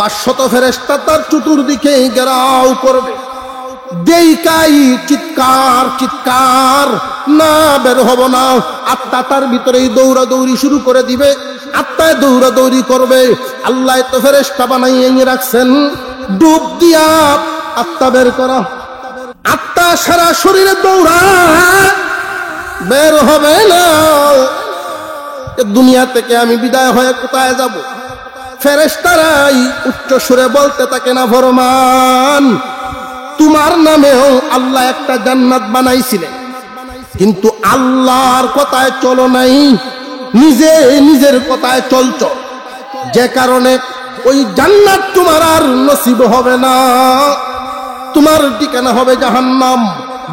500 ফেরেশতা তার চতুর্দিকে ঘেরাও করবে। দেইকাই চিৎকার চিৎকার, না বের হব না। আত্মা তার ভিতরেই দৌড়াদৌড়ি শুরু করে দিবে, আত্মায় দৌড়াদৌড়ি করবে। আল্লাহ তো ফেরেশতা বানাইয়ে রাখছেন ডুব দিয়া আত্মা বের করা। আত্মা সারা শরীরে দৌড়ায়, বের হবে না। দুনিয়া থেকে আমি বিদায় হয়ে কোথায় যাব? ফেরেশতারাই উচ্চ সুরে বলতে থাকে, না ফরমান, তোমার নামেও আল্লাহ একটা জান্নাত বানাইছিলেন, কিন্তু আল্লাহর কথায় চলো নাই, নিজে নিজের কথায় চলছ, যে কারণে ওই জান্নাত তোমার আর নসিব হবে না। তোমার ঠিকানা হবে জাহান্নাম।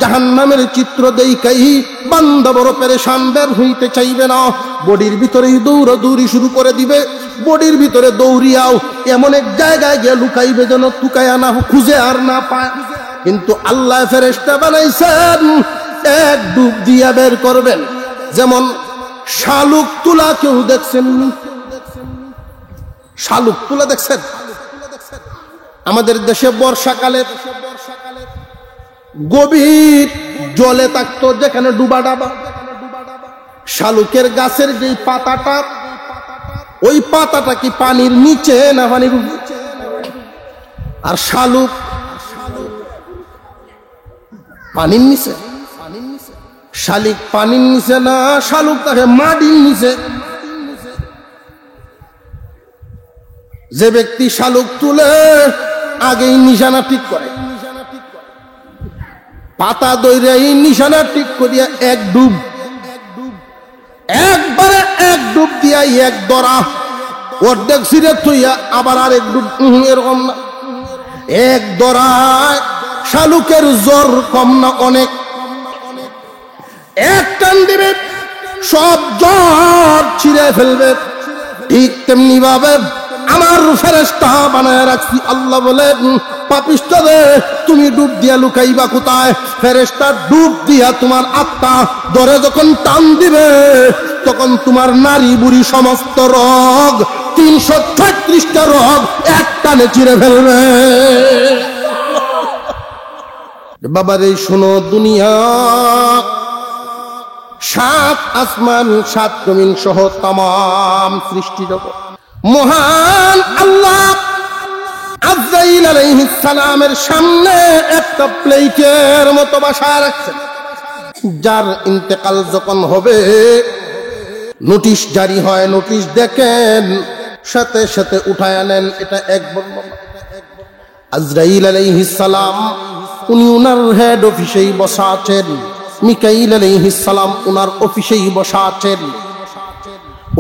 জাহান্নামের চিত্র দেখাই বান্দা বড় পেরেশান, বের হইতে চাইবে না। বডির ভিতরেই দৌড়াদৌড়ি শুরু করে দিবে। বডির ভিতরে দৌড়িয়াও এমন এক জায়গায় গিয়ে লুকাইবে যেন তুকায়া না খুঁজে আর না পায়। কিন্তু আল্লাহ ফেরেশতা বানাইছেন এক ডুব দিয়া বের করবেন। যেমন শালুক তুলা, কেউ দেখছেন? শালুক তুলা দেখছেন? আমাদের দেশে বর্ষাকালে গভীর জলে থাকতো, যেখানে ডুবা ডাবা। শালুকের গাছের যে পাতাটা, ওই পাতাটা কি পানির নিচে না পানির উপরে? আর শালুক পানির নিচে। শালিক পানির নিচে না, শালুক তাকে মাটির নিচে। যে ব্যক্তি শালুক তুলে আগেই নিশানা ঠিক করে, পাতা দইরে এই নিশানা ঠিক করিয়া এক ডুব, একবারে এক ডুব দিয়া এক দরা অর্ধেক ছিঁড়ে থইয়া আবার আর এক ডুব, এরকম না। এক দরায় শালুকের জ্বর কম না অনেক। এক টান দিবে, সব জ্বর ছিঁড়ে ফেলবে। ঠিক তেমনি ভাবে আমার ফেরেশতা বানায় রাখছি। আল্লাহ বলেন, পাপিষ্ঠদের তুমি ডুব দিয়া লুকাইবা কোথায়? ফেরেশতা ডুব দিয়া তোমার আত্মা ধরে যখন টান দিবে, তখন তোমার নারী বুড়ি সমস্ত রোগ, 336টা রোগ এক টানে চিরে ফেলবে। বাবারে শোনো, দুনিয়া 7 আসমান 7 জমিন সহ তাম সৃষ্টি জগৎ মহান আল্লাহ আজরাইল আলাইহিস সালামের সামনে একটা প্লেটের মতো বসায় রাখছেন। যার ইন্তেকাল যখন হবে, নোটিশ জারি হয়, নোটিশ দেখেন, সাথে সাথে উঠায় আনেন। এটা এক বর্ণনা। আজরাইল আলাইহিস সালাম উনি উনার হেড অফিসেই বসা আছেন, মিকাইল আলাইহিস সালাম উনার অফিসেই বসা আছেন।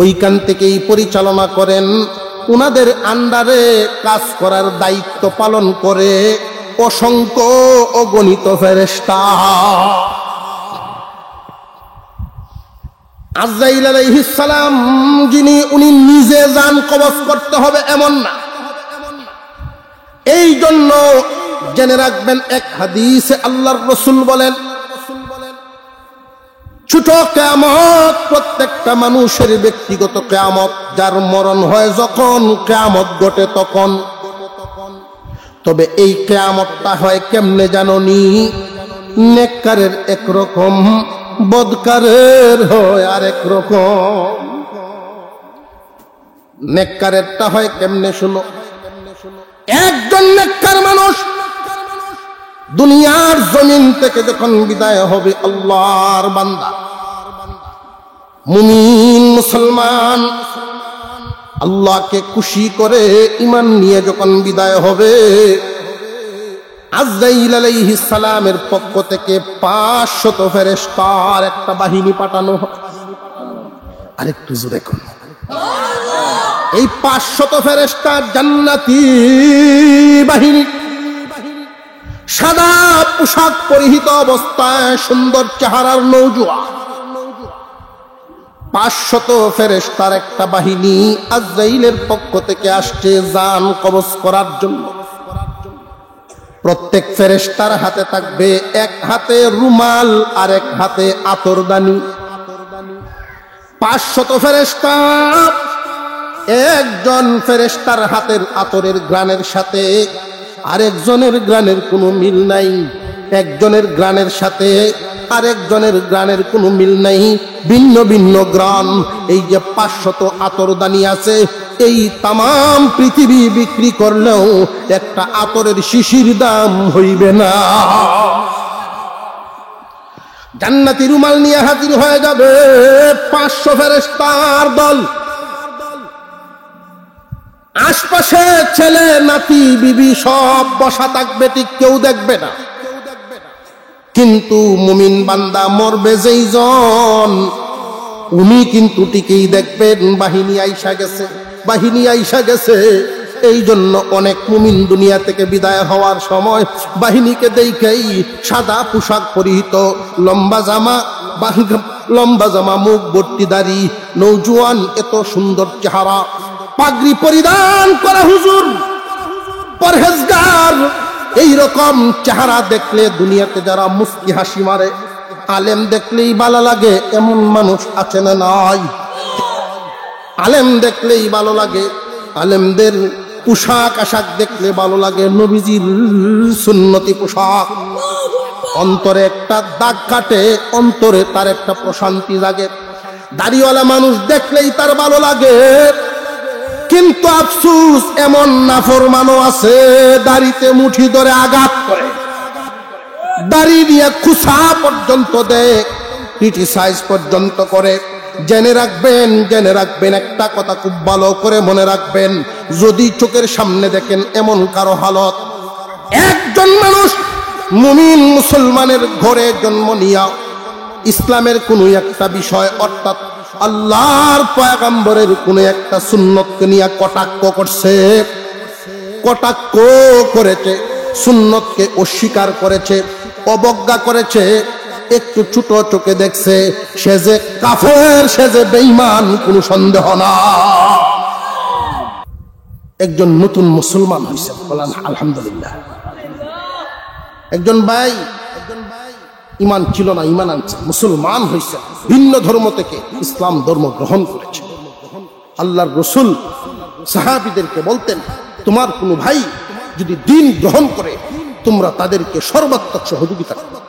ওইখান থেকেই পরিচালনা করেন। উনাদের আন্ডারে কাজ করার দায়িত্ব পালন করে অসংখ্য অগণিত ফেরেশতা। আজরাইল আলাইহিস সালাম যিনি, উনি নিজে জান কবজ করতে হবে এমন না। এই জন্য জেনে রাখবেন, এক হাদিসে আল্লাহর রাসূল বলেন, ছোট কিয়ামত প্রত্যেকটা মানুষের ব্যক্তিগত কিয়ামত, যার মরণ হয় যখন, কিয়ামত ঘটে তখন। তবে এই কিয়ামতটা হয় কেমনে জানোনি? নেককারের একরকম, বদকারের হয় আরেক রকম। নেককারেরটা হয় কেমনে শুনো। একজন নেককার মানুষ দুনিয়ার জমিন থেকে যখন বিদায় হবে, আল্লাহর বান্দা মুমিন মুসলমান আল্লাহকে খুশি করে ঈমান নিয়ে যখন বিদায় হবে, আজরাইল আলাইহিস সালামের পক্ষ থেকে 500 ফেরেশতার একটা বাহিনী পাঠানো হয়। আরেকটু জোরে কোন, এই 500 ফেরেশতা জান্নাতি বাহিনী, সাদা পোশাক পরিহিত অবস্থায়, সুন্দর চেহারার নওজোয়ান 500 ফেরেশতার একটা বাহিনী আজরাইলের পক্ষ থেকে আসছে জান কবজ করার জন্য। প্রত্যেক ফেরেশতার হাতে থাকবে এক হাতে রুমাল আর এক হাতে আতরদানি। 500 ফেরেশতা একজন ফেরেশতার হাতের আতরের ঘ্রাণের সাথে আরেকজনের ঘ্রাণের কোনো মিল নাই, একজনের ঘ্রাণের সাথে আরেকজনের ঘ্রাণের কোনো মিল নাই, ভিন্ন ভিন্ন ঘ্রাণ। এই যে 500 আতরদানি আছে, এই তামাম পৃথিবী বিক্রি করলেও একটা আতরের শিশির দাম হইবে না। জান্নাতি রুমাল নিয়ে হাজির হয়ে যাবে 500 ফেরেশতার দল। আশপাশে ছেলে নাতি বিবি সব বসা থাকবে, ঠিক কেউ দেখবে না। কিন্তু মুমিন বান্দা মরবে যেই জন, উনি কিন্তু ঠিকই দেখবেন বাহিনী আইসা গেছে, বাহিনী আইসা গেছে। এই জন্য অনেক মুমিন দুনিয়া থেকে বিদায় হওয়ার সময় বাহিনীকে দেখেই সাদা পোশাক পরিহিত, লম্বা জামা, মুখ ভর্তি দাড়ি, নৌজওয়ান, এত সুন্দর চেহারা, পাগড়ি পরিধান করা হুজুর, পরহেজগার, এইরকম চেহারা দেখলে দুনিয়াতে যারা মুস্কি হাসি মারে, আলেম দেখলেই ভালো লাগে এমন মানুষ আছে না নাই? আলেম দেখলেই ভালো লাগে, আলেমদের পোশাক আশাক দেখলে ভালো লাগে, নবীজির সুন্নতি পোশাক। অন্তরে একটা দাগ কাটে, অন্তরে তার একটা প্রশান্তি জাগে। দাড়িওয়ালা মানুষ দেখলেই তার ভালো লাগে। কিন্তু আফসোস, এমন নাফরমানও আছে দাড়িতে মুঠি ধরে আঘাত করে, দাড়ি দিয়ে খুসা পর্যন্ত দেয়, ক্রিটিসাইজ পর্যন্ত করে। জেনে রাখবেন, জেনে রাখবেন, একটা কথা খুব ভালো করে মনে রাখবেন, যদি চোখের সামনে দেখেন এমন কারো হালত, একজন মানুষ মুমিন মুসলমানের ঘরে জন্ম নিয়া ইসলামের কোন একটা বিষয় অর্থাৎ আল্লাহর পয়গম্বরের কোন একটা সুন্নতকে নিয়ে কটাক্ষ করছে, কটাক্ষ করেছে, সুন্নতকে অস্বীকার করেছে, অবজ্ঞা করেছে, একটু ছোট চোখে দেখছে, সে যে কাফের, সে যে বেঈমান, কোনো সন্দেহ না। একজন নতুন মুসলমান হয়েছে, বলেন আলহামদুলিল্লাহ। একজন ভাই ইমান ছিল না, ইমান আনছে, মুসলমান হয়েছে, ভিন্ন ধর্ম থেকে ইসলাম ধর্ম গ্রহণ করেছে। আল্লাহর রসুল সাহাবীদেরকে বলতেন, তোমার কোনো ভাই যদি দ্বীন গ্রহণ করে তোমরা তাদেরকে সর্বাত্মক সহযোগিতা করো,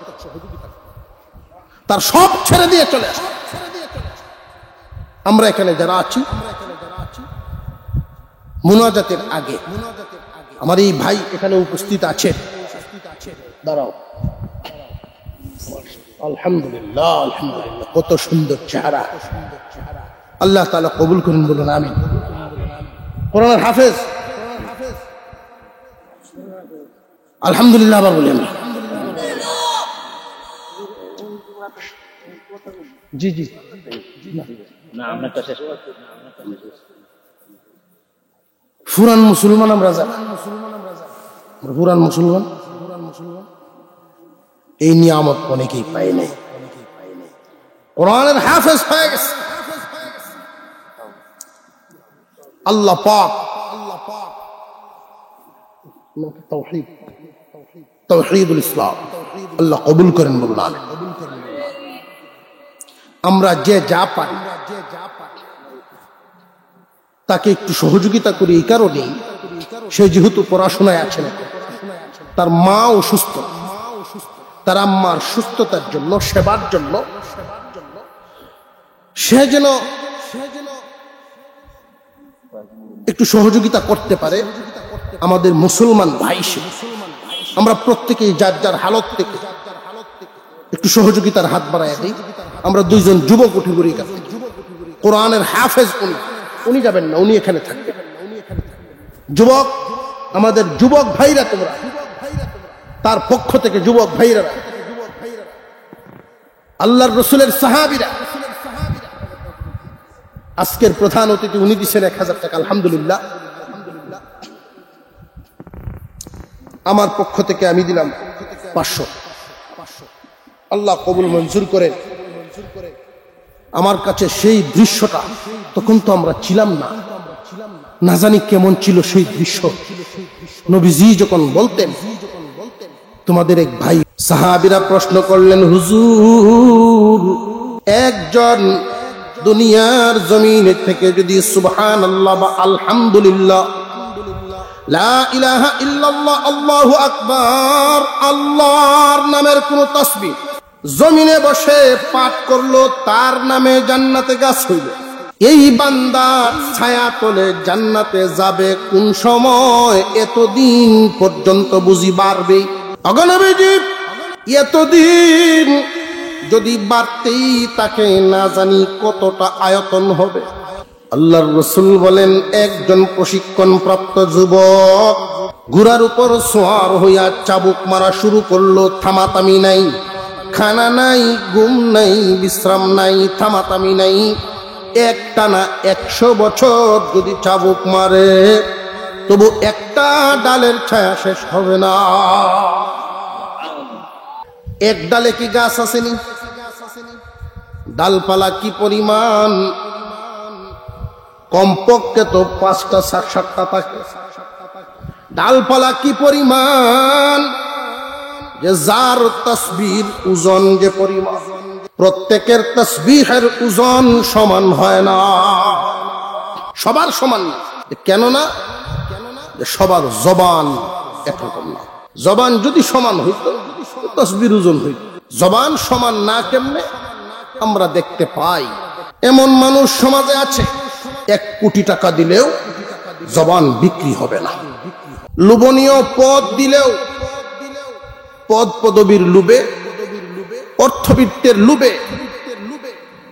তার সব ছেড়ে দিয়ে চলে আসে। আমরা এখানে যারা আছি, মুনাজাতের আগে আমার এই ভাই এখানে উপস্থিত আছে, দাঁড়াও, আলহামদুলিল্লাহ, আলহামদুলিল্লাহ, কত সুন্দর চেহারা, আল্লাহ তাআলা কবুল করুন, বলুন আমিন। কোরআনের হাফেজ, আলহামদুলিল্লাহ, আবার বলেন জি জি না, আমরা তো শেষ ফুরান মুসলমান, আমরা যারা ফুরান মুসলমান, এই নিয়ামত অনেকেই পায় নাই। কোরআনের হাফেজ হয়ে গেছে আল্লাহ পাক, তাওহীদ, তাওহীদুল ইসলাম আল্লাহ কবুল করেন, বলুন আমিন। আমরা যে যা পারি তাকে একটু সহযোগিতা করি, এই কারণে সে যেহেতু পড়াশোনায় আছে না, তার মা অসুস্থ, তার আম্মার সুস্থতার জন্য, সেবার জন্য সে যেন একটু সহযোগিতা করতে পারে। আমাদের মুসলমান ভাই সে, আমরা প্রত্যেকেই যার যার হালত থেকে একটু সহযোগিতার হাত বাড়ায় দিই। আমরা দুইজন যুবক উঠে পড়ি, কোরআনের হাফেজ, উনি যাবেন না, উনি এখানে থাকবেন। যুবক, আমাদের যুবক ভাইরা, তোমরা তার পক্ষ থেকে যুবক ভাইরা, আল্লাহর রসুলের সাহাবীরা, আজকের প্রধান অতিথি উনি দিচ্ছেন 1000 টাকা, আলহামদুলিল্লাহ। আমার পক্ষ থেকে আমি দিলাম 500, আল্লাহ কবুল মঞ্জুর করে। আমার কাছে সেই দৃশ্যটা, তখন তো আমরা ছিলাম না, না জানি কেমন ছিল সেই দৃশ্য। নবীজি যখন বলতেন, তোমাদের এক ভাই, সাহাবীরা প্রশ্ন করলেন, হুজুর, একজন দুনিয়ার জমিনে থেকে যদি সুবহানাল্লাহ বা আলহামদুলিল্লাহ, লা ইলাহা ইল্লাল্লাহ, আল্লাহু আকবার, আল্লাহর নামের কোন তাসবিহ জমিনে বসে পাঠ করলো, তার নামে জান্নাতে গাছ হইল। এই বান্দার ছায়া তলে জান্নাতে যাবে কোন সময়? এতদিন পর্যন্ত বুঝি বাড়বে? অগণবিজি এতদিন যদি বাড়তেই তাকে না জানি কতটা আয়তন হবে। আল্লাহর রাসূল বলেন, একজন প্রশিক্ষণ প্রাপ্ত যুবক ঘোড়ার উপর সোয়ার হইয়া চাবুক মারা শুরু করলো। থামাতামি নাই, খানা নাই, ঘুম নাই, বিশ্রাম নাই, থামাতামি নাই। একটানা 100 বছর যদি চাবুক মারে তবু একটা ডালের ছায়া শেষ হবে না। এক ডালে কি গাছ আসেনি? ডালপালা কি পরিমাণ? কমপক্ষে তো 5টা 7টা থাকে। ডালপালা কি পরিমাণ যে যার তাসবির ওজন যে পরিমাণ, প্রত্যেকের তাসবিহের ওজন সমান হয় না, সবার সমান না। কেন না? সবার জবান একরকম না। জবান যদি সমান হইতো তাসবির ওজন হইত। জবান সমান না কেমনে? আমরা দেখতে পাই এমন মানুষ সমাজে আছে, 1 কোটি টাকা দিলেও জবান বিক্রি হবে না। লোভনীয় পদ দিলেও, পদ পদবীর লোভে, অর্থবিত্তের লোভে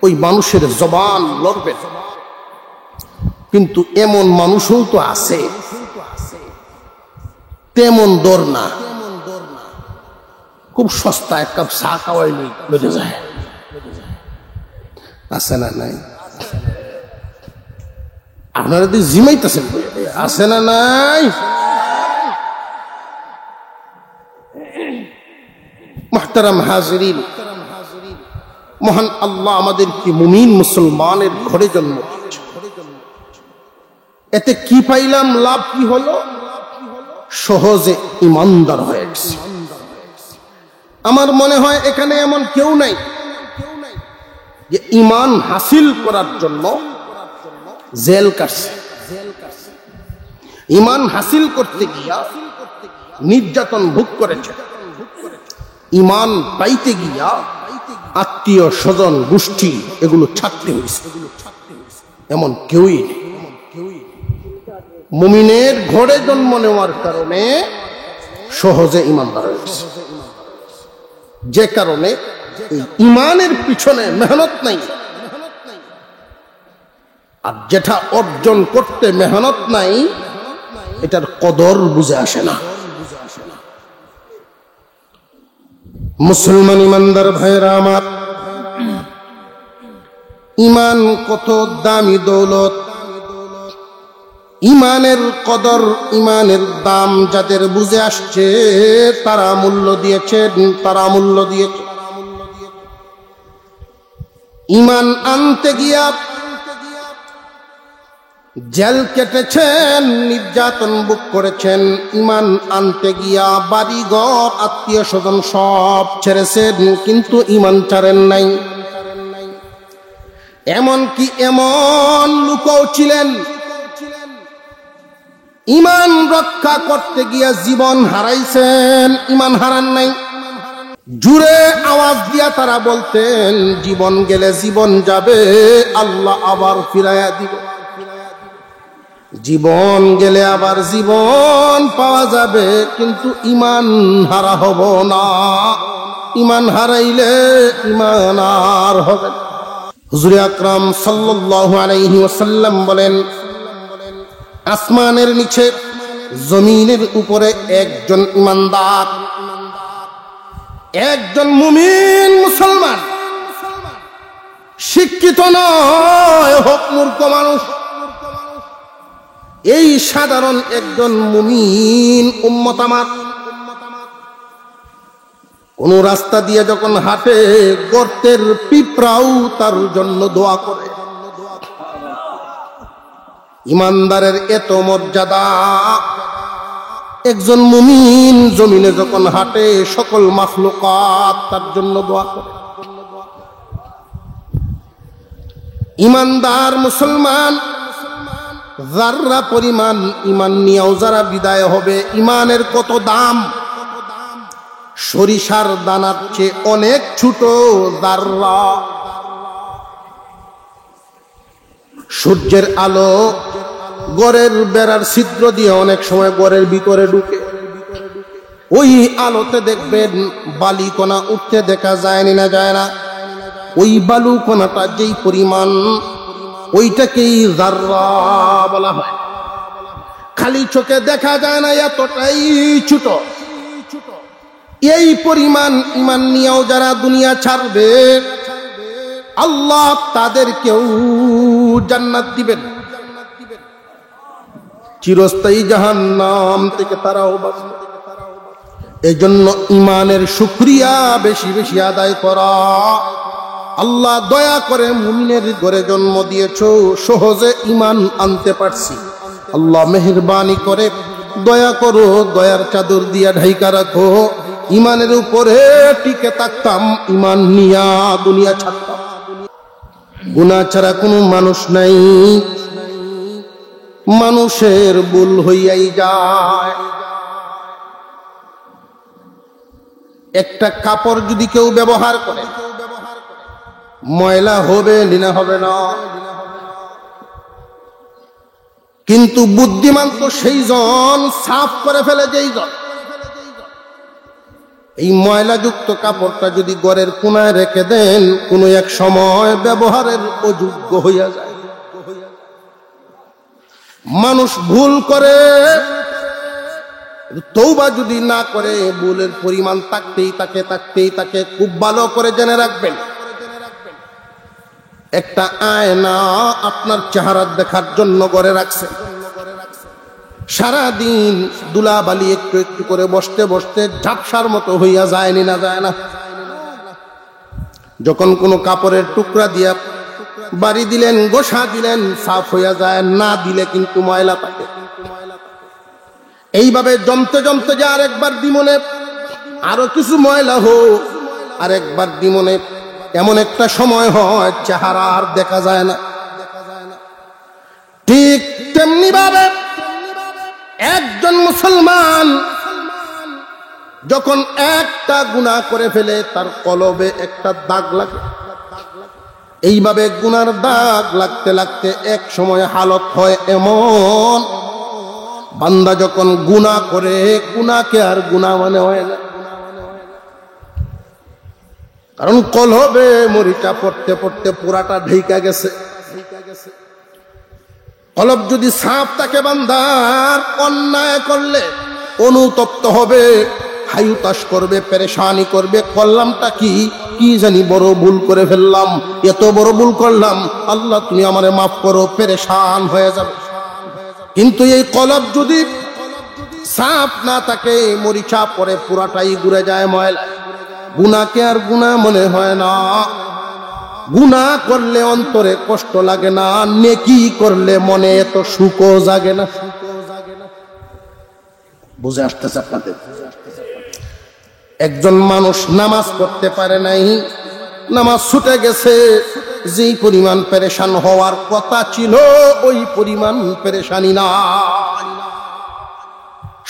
ওই মানুষের জবান লড়বে। কিন্তু এমন মানুষও তো আছে, তেমন দর না, খুব সস্তা এক কাপ চা খাওয়াইলেই বেড়ে যায়। আছে না নাই? আপনারা তো জিমাইতেছেন, আছে না নাই? মুহতারাম হাজিরিন, মহান আল্লাহ আমাদেরকে মুমিন মুসলমানের ঘরে জন্ম দিয়েছে। এতে কি পাইলাম? লাভ কি হলো? সহজে ইমানদার হয়ে গেছে। আমার মনে হয় এখানে এমন কেউ নাই যে ইমান হাসিল করার জন্য জেল কাটছে। ইমান হাসিল করতে গিয়া নির্যাতন ভোগ করেছে। ইমান পাইতে গিয়া আত্মীয় স্বজন গোষ্ঠী এগুলো ছাড়তে হয়েছে। এমন কেউই নেই। মুমিনের ঘরে জন্ম নেওয়ার কারণে সহজে ইমানদার হয়েছে। যে কারণে এই ইমানের পিছনে মেহনত নাই, আর যেটা অর্জন করতে মেহনত নাই এটার কদর বুঝে আসে না। মুসলমান ইমানদার ভাইরা আমার, ইমান কত দামি দৌলত। ইমানের কদর, ইমানের দাম যাদের বুঝে আসছে তারা মূল্য দিয়েছেন, তারা মূল্য দিয়েছে। ইমান আনতে গিয়া জেল কেটেছেন, নির্যাতন ভোগ করেছেন। ইমান আনতে গিয়া বাড়িঘর, আত্মীয় স্বজন সব ছেড়েছেন, কিন্তু ইমান ছাড়েন নাই। এমনকি এমন লোকও ছিলেন ইমান রক্ষা করতে গিয়া জীবন হারাইছেন, ইমান হারান নাই। জুড়ে আওয়াজ দিয়া তারা বলতেন, জীবন গেলে জীবন যাবে, আল্লাহ আবার ফিরাইয়া দিবে। জীবন গেলে আবার জীবন পাওয়া যাবে, কিন্তু ইমান হারা হব না। ইমান হারাইলে ইমান আর হবে না। হুজুর আকরাম সাল্লাল্লাহু আলাইহি ওয়াসাল্লাম বলেন, আসমানের নিচে জমিনের উপরে একজন ইমানদার, একজন মুমিন মুসলমান, শিক্ষিত নয় হোক মূর্খ মানুষ, এই সাধারণ একজন মুমিন উম্মত আমার কোন রাস্তা দিয়ে যখন হাঁটে, গর্তের পিঁপড়াও তার জন্য দোয়া করে। ইমানদারের এত মর্যাদা, একজন মুমিন জমিনে যখন হাঁটে সকল মাখলুকাত তার জন্য দোয়া করে। ইমানদার মুসলমান যাররা পরিমাণ ইমান নিয়েও যারা বিদায় হবে, ইমানের কত দাম! সরিষার দানার চেয়ে অনেক ছোট যাররা। সূর্যের আলো ঘরের বেড়ার ছিদ্র দিয়ে অনেক সময় ঘরের ভিতরে ঢুকে, ওই আলোতে দেখবেন বালিকণা উঠতে দেখা যায় না যায় না? ওই বালুকণাটা যেই পরিমাণ, ওইটাকেই যাররা বলা হয়। খালি চোখে দেখা যায় না, এতটাই ছোট। এই পরিমাণ ইমান নিয়েও যারা দুনিয়া ছাড়বে, আল্লাহ তাদেরকেও জান্নাত দিবেন, চিরস্থায়ী জাহান্নাম থেকে তারাও বাঁচবে। এই জন্য ইমানের শুকরিয়া বেশি বেশি আদায় করা। আল্লাহ দয়া করে মুমিনের ঘরে জন্ম দিয়েছো, সহজে ইমান আনতে পারছি, আল্লাহ মেহেরবানি করে দয়া করো, দয়ার চাদর দিয়া ঢাইকা রাখো। ইমানের উপরে টিকে থাকতাম, ইমান নিয়া দুনিয়া ছাড়তাম। গুনাহ ছাড়া কোনো মানুষ নাই, মানুষের ভুল হইয়াই যায়। একটা কাপড় যদি কেউ ব্যবহার করে, ময়লা হবে না হবে না? কিন্তু বুদ্ধিমান তো সেই জন সাফ করে ফেলে, যেই জন এই ময়লাযুক্ত কাপড়টা যদি ঘরের কোনায় রেখে দেন, কোনো এক সময় ব্যবহারের অযোগ্য হইয়া যায়। মানুষ ভুল করে, তওবা যদি না করে, ভুলের পরিমাণ থাকতেই তাকে খুব ভালো করে জেনে রাখবেন। একটা আয়না আপনার চেহারা দেখার জন্য ঘরে রাখছে, সারাদিন ধুলাবালি একটু একটু করে বসতে বসতে ঝাপসার মতো হইয়া যায় না যায় না? যখন কোনো কাপড়ের টুকরা দিয়া বাড়ি দিলেন, গোসা দিলেন, সাফ হইয়া যায়, না দিলে কিন্তু ময়লা থাকে। এইভাবে জমতে জমতে যে আরেকবার দিমনে আরো কিছু ময়লা হোক, আরেকবার দিমনে এমন একটা সময় হয় চেহারা আর দেখা যায় না। ঠিক তেমনি ভাবে একজন মুসলমান যখন একটা গুনাহ করে ফেলে, তার কলবে একটা দাগ লাগে। এইভাবে গুনার দাগ লাগতে লাগতে এক সময় হালত হয় এমন, বান্দা যখন গুনাহ করে, গুনাহকে আর গুনাহ মনে হয় না। কারণ কলবে মরিচা পড়তে পড়তে পুরাটা ঢেকা গেছে। কলব যদি সাফ থাকে, বান্দার অন্যায় করলে অনুতপ্ত হবে, হায়ুতাস করবে, পেরেশানি করবে, করলামটা কি জানি বড় ভুল করে ফেললাম, এত বড় ভুল করলাম, আল্লাহ তুমি আমারে মাফ করো, পেরেশান হয়ে যাবে। কিন্তু এই কলব যদি সাফ না থাকে, মরিচা পরে পুরাটাই ঘুরে যায় ময়লা, গুনাহকে আর গুনাহ মনে হয় না। গুনাহ করলে অন্তরে কষ্ট লাগে না, নেকি করলে মনে এত সুখও জাগে না। বুঝে আসতেছে আপনাদের? একজন মানুষ নামাজ পড়তে পারে নাই, নামাজ ছুটে গেছে, যেই পরিমাণ পেরেশান হওয়ার কথা ছিল ওই পরিমাণ পেরেশানি না।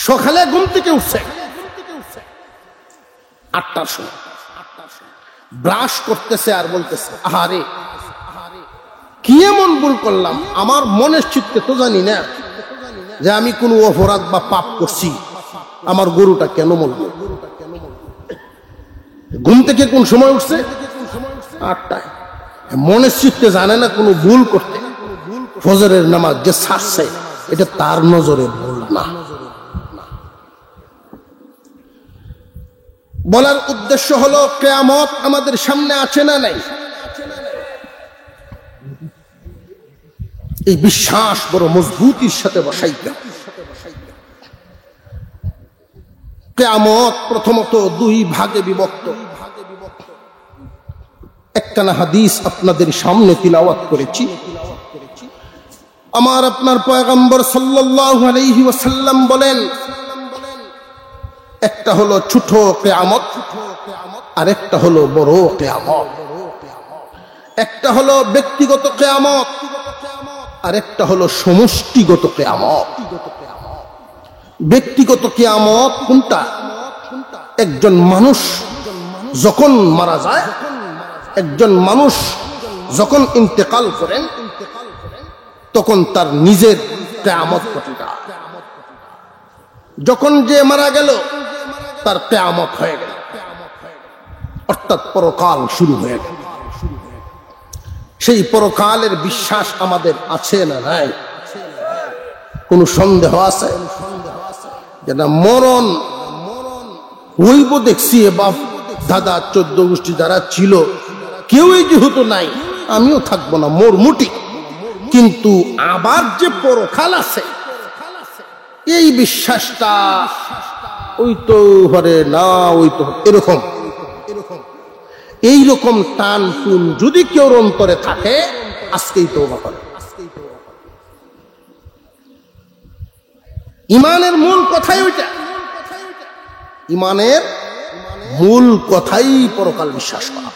সকালে ঘুম থেকে উঠছে 8টার সময়, ব্রাশ করতেছে আর বলতেছে, আহারে কি এমন ভুল করলাম, আমার মনের চিত্তে তো জানি না যে আমি কোনো অপরাধ বা পাপ করছি, আমার গরুটা কেন মরল। ঘুম থেকে কোন সময় উঠছে? 8টায়। মনের চিত্তে জানে না কোনো ভুল করতে, ফজরের নামাজ যে ছাড়ছে এটা তার নজরে ভুল না। বলার উদ্দেশ্য হলো, কিয়ামত আমাদের সামনে আছে না নাই? এই বিশ্বাস বড় মজবুতির সাথে বসাইতে। কিয়ামত প্রথমত 2 ভাগে বিভক্ত। একখানা হাদিস আপনাদের সামনে তিলাওয়াত করেছি। আমার আপনার পয়গম্বর সাল্লাল্লাহু আলাইহি ওয়াসাল্লাম বলেন, একটা হলো ছোট কিয়ামত, আর একটা হলো বড় কিয়ামত। একটা হলো ব্যক্তিগত কিয়ামত, আর একটা হলো সমষ্টিগত কিয়ামত। ব্যক্তিগত কিয়ামত কোনটা? একজন মানুষ যখন মারা যায়, একজন মানুষ যখন ইন্তেকাল করেন, তখন তার নিজের কিয়ামত ঘটে যায়। যখন যে মারা গেল তার কিয়ামত হয়ে গেল, অর্থাৎ পরকাল শুরু হয়ে গেল। সেই পরকালের বিশ্বাস আমাদের আছে না নাই? কোন সন্দেহ আছে? যেটা মরণ হইব দেখছি, বাপ দাদা 14 গোষ্ঠী যারা ছিল কেউই যেহেতু নাই, আমিও থাকবো না, মোর মুটি। কিন্তু আবার যে পরকাল আছে এই বিশ্বাসটা ওই তো হরে না, ওই তো এরকম এইরকম টান টুন যদি কেউ অন্তরে থাকে, আজকেই তওবা করে। ইমানের মূল কথাই ওইটা, ইমানের মূল কথাই পরকাল বিশ্বাস করা।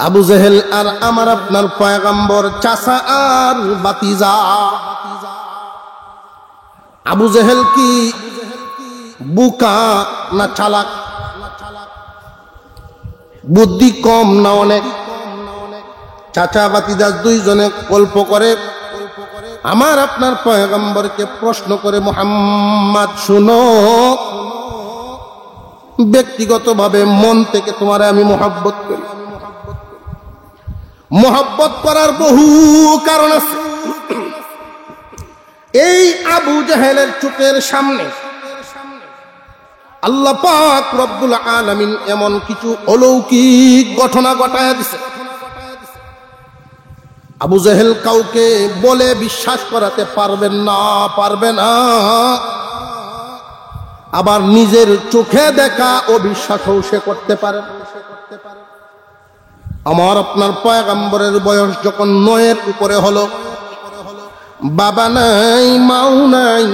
আবু জেহেল আর আমার আপনার পয়গম্বর চাচা আর বাতিজা। আবু জেহেল কি বুকা না চালাক? বুদ্ধি কম না অনেক? চাচা বাতিজা দুইজনে গল্প করে আমার আপনার পয়গম্বরকে প্রশ্ন করে, মুহাম্মদ শুনো, ব্যক্তিগতভাবে মন থেকে তোমারে আমি মহব্বত করি। মহব্বত করার বহু কারণ আছে। এই আবু জেহেলের চোখের সামনে আল্লাহ পাক রব্বুল আলামিন এমন কিছু অলৌকিক ঘটনা ঘটায় দিছে, আবু জেহেল কাউকে বলে বিশ্বাস করাতে পারবেন না, পারবে না। আবার নিজের চোখে দেখা অবিশ্বাসও সে করতে পারে। আমার আপনার পয়গম্বরের বয়স যখন 9-এর উপরে হলো, বাবা নাই, মাও নাই,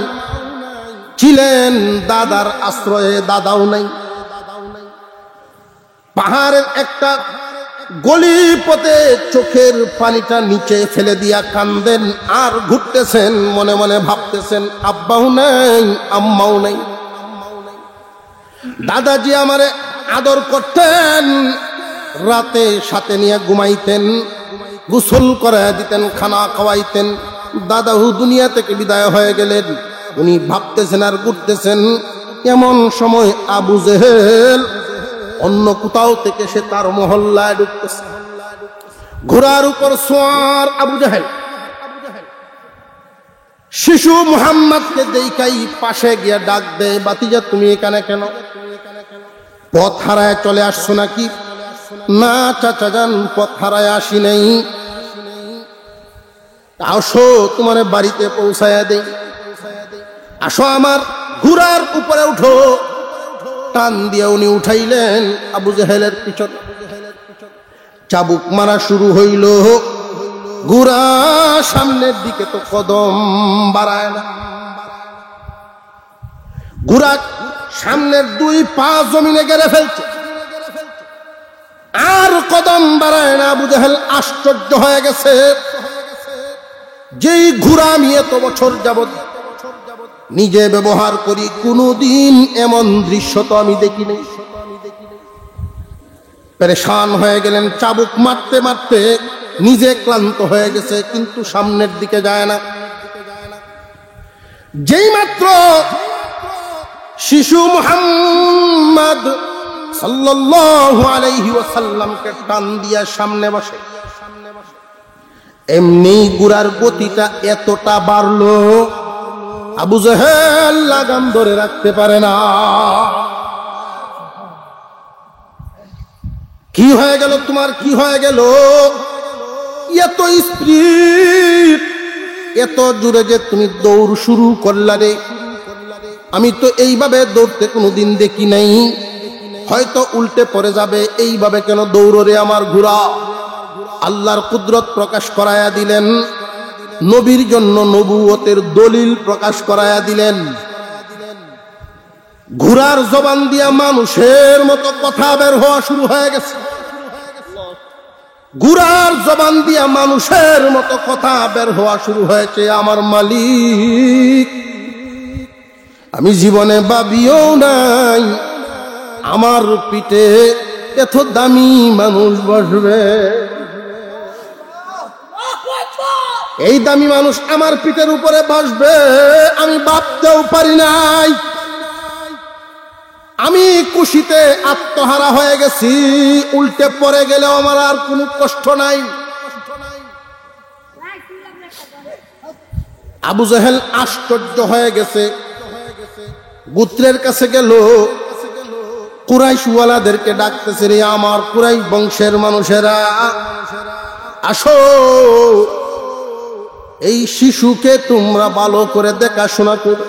ছিলেন দাদার আশ্রয়ে, দাদাও নাই। পাহাড়ের একটা গলি পথে চোখের পানিটা নিচে ফেলে দিয়া কান্দেন আর ঘুরতেছেন, মনে মনে ভাবতেছেন আব্বাও নাই, আম্মাও নাই। দাদাজি আমারে আদর করতেন, রাতে সাথে নিয়ে ঘুমাইতেন, গোসল করায় দিতেন, খানা খাওয়াইতেন। দাদাহু দুনিয়া থেকে বিদায় হয়ে গেলেন, উনি ভাবতেছেন আর ঘুরতেছেন। এমন সময় আবু জেহেল অন্য কোথাও থেকে সে তার মহল্লায় ঢুকতেছে। ঘোড়ার উপর সোয়ার আবু জেহেল শিশু মুহাম্মদকে দেখাই পাশে গিয়ে ডাক দেয়, বাতিজা তুমি এখানে কেন? পথ হারায় চলে আসছো নাকি? না চাচা যান, পথ হারায় আসি নাই, আসো তোমার বাড়িতে পৌঁছায়া দেই, আসো আমার ঘোড়ার উপরে উঠো। টান দিয়ে উনি উঠাইলেন আবু জেহেলের পিছনে। চাবুক মারা শুরু হইল। ঘোড়া সামনের দিকে তো কদম বাড়ায় না, ঘোড়া সামনের 2 পা জমিনে গেড়ে ফেলছে, আর কদম বাড়ায় না। আবু জেহেল আশ্চর্য হয়ে গেছে, যেই ঘোড়া আমি এত বছর যাবত নিজে ব্যবহার করি, কোনদিন এমন দৃশ্য তো আমি দেখি নাই। পেরেশান হয়ে গেলেন, চাবুক মারতে মারতে নিজে ক্লান্ত হয়ে গেছে, কিন্তু সামনের দিকে যায় না। যেই মাত্র শিশু মুহাম্মদ সাল্লাল্লাহু আলাইহি ওয়াসাল্লামকে টান দিয়া সামনে বসে, এমনি ঘোড়ার গতিটা এতটা বাড়লো আবু জেহেল লাগাম ধরে রাখতে পারে না। কি হয়ে গেল তোমার, কি হয়ে গেল? এত স্পিড, এত জোরে যে তুমি দৌড় শুরু করলা রে, আমি তো এইভাবে দৌড়তে কোনোদিন দেখি নাই, হয়তো উল্টে পড়ে যাবে, এইভাবে কেন দৌড় রে আমার ঘোড়া? আল্লাহর কুদরত প্রকাশ করায়া দিলেন, নবীর জন্য নবুয়তের দলিল প্রকাশ করায়া দিলেন। ঘোড়ার জবান দিয়া মানুষের মতো কথা বের হওয়া শুরু হয়ে গেছে। গুরার জবান দিয়া মানুষের মতো কথা বের হওয়া শুরু হয়েছে, আমার মালিক আমি জীবনে ভাবিও নাই আমার পিঠে এত দামি মানুষ বসবে। এই দামি মানুষ আমার পিঠের উপরে বসবে আমি ভাবতেও পারি নাই। আমি খুশিতে আত্মহারা হয়ে গেছি, উল্টে পড়ে গেলেও আমার আর কোনো কষ্ট নাই। আবু জেহেল আশ্চর্য হয়ে গেছে, গোত্রের কাছে গেল, কুরাইশওয়ালাদেরকে ডাকতেছে, রে আমার কুরাইশ বংশের মানুষেরা আসো, এই শিশুকে তোমরা ভালো করে দেখাশোনা করো।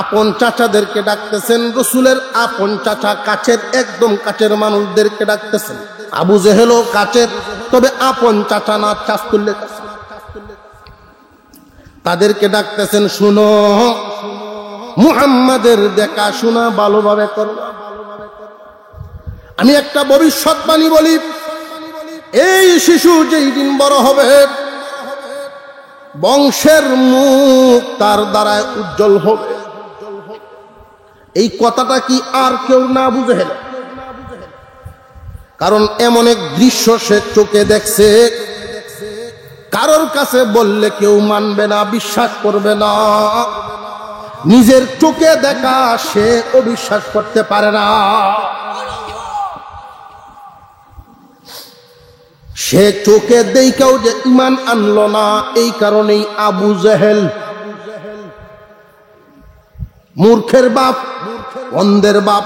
আপন চাচাদেরকে ডাকতেছেন, রসুলের আপন চাচা, কাছের একদম কাছের মানুষদেরকে ডাকতেছেন। আবু জেহেলও কাছের, তবে আপন চাচা না, চাস্তুল্যে তাদেরকে ডাকতেছেন, শুনো মুহাম্মাদের দেখাশোনা ভালোভাবে করো। আমি একটা ভবিষ্যৎবাণী বলি, এই শিশু যেই দিন বড় হবে বংশের মুখ তার দ্বারায় উজ্জ্বল হবে। এই কথাটা কি আর কেউ না বুঝে? কারণ এমন এক দৃশ্য সে চোখে দেখছে, কারোর কাছে বললে কেউ মানবে না, বিশ্বাস করবে না। নিজের চোখে দেখা সে অবিশ্বাস করতে পারে না। সে চোখে দেখাও যে ঈমান আনলো না, এই কারণেই আবু জেহেল মূর্খের বাপ, অন্ধের বাপ।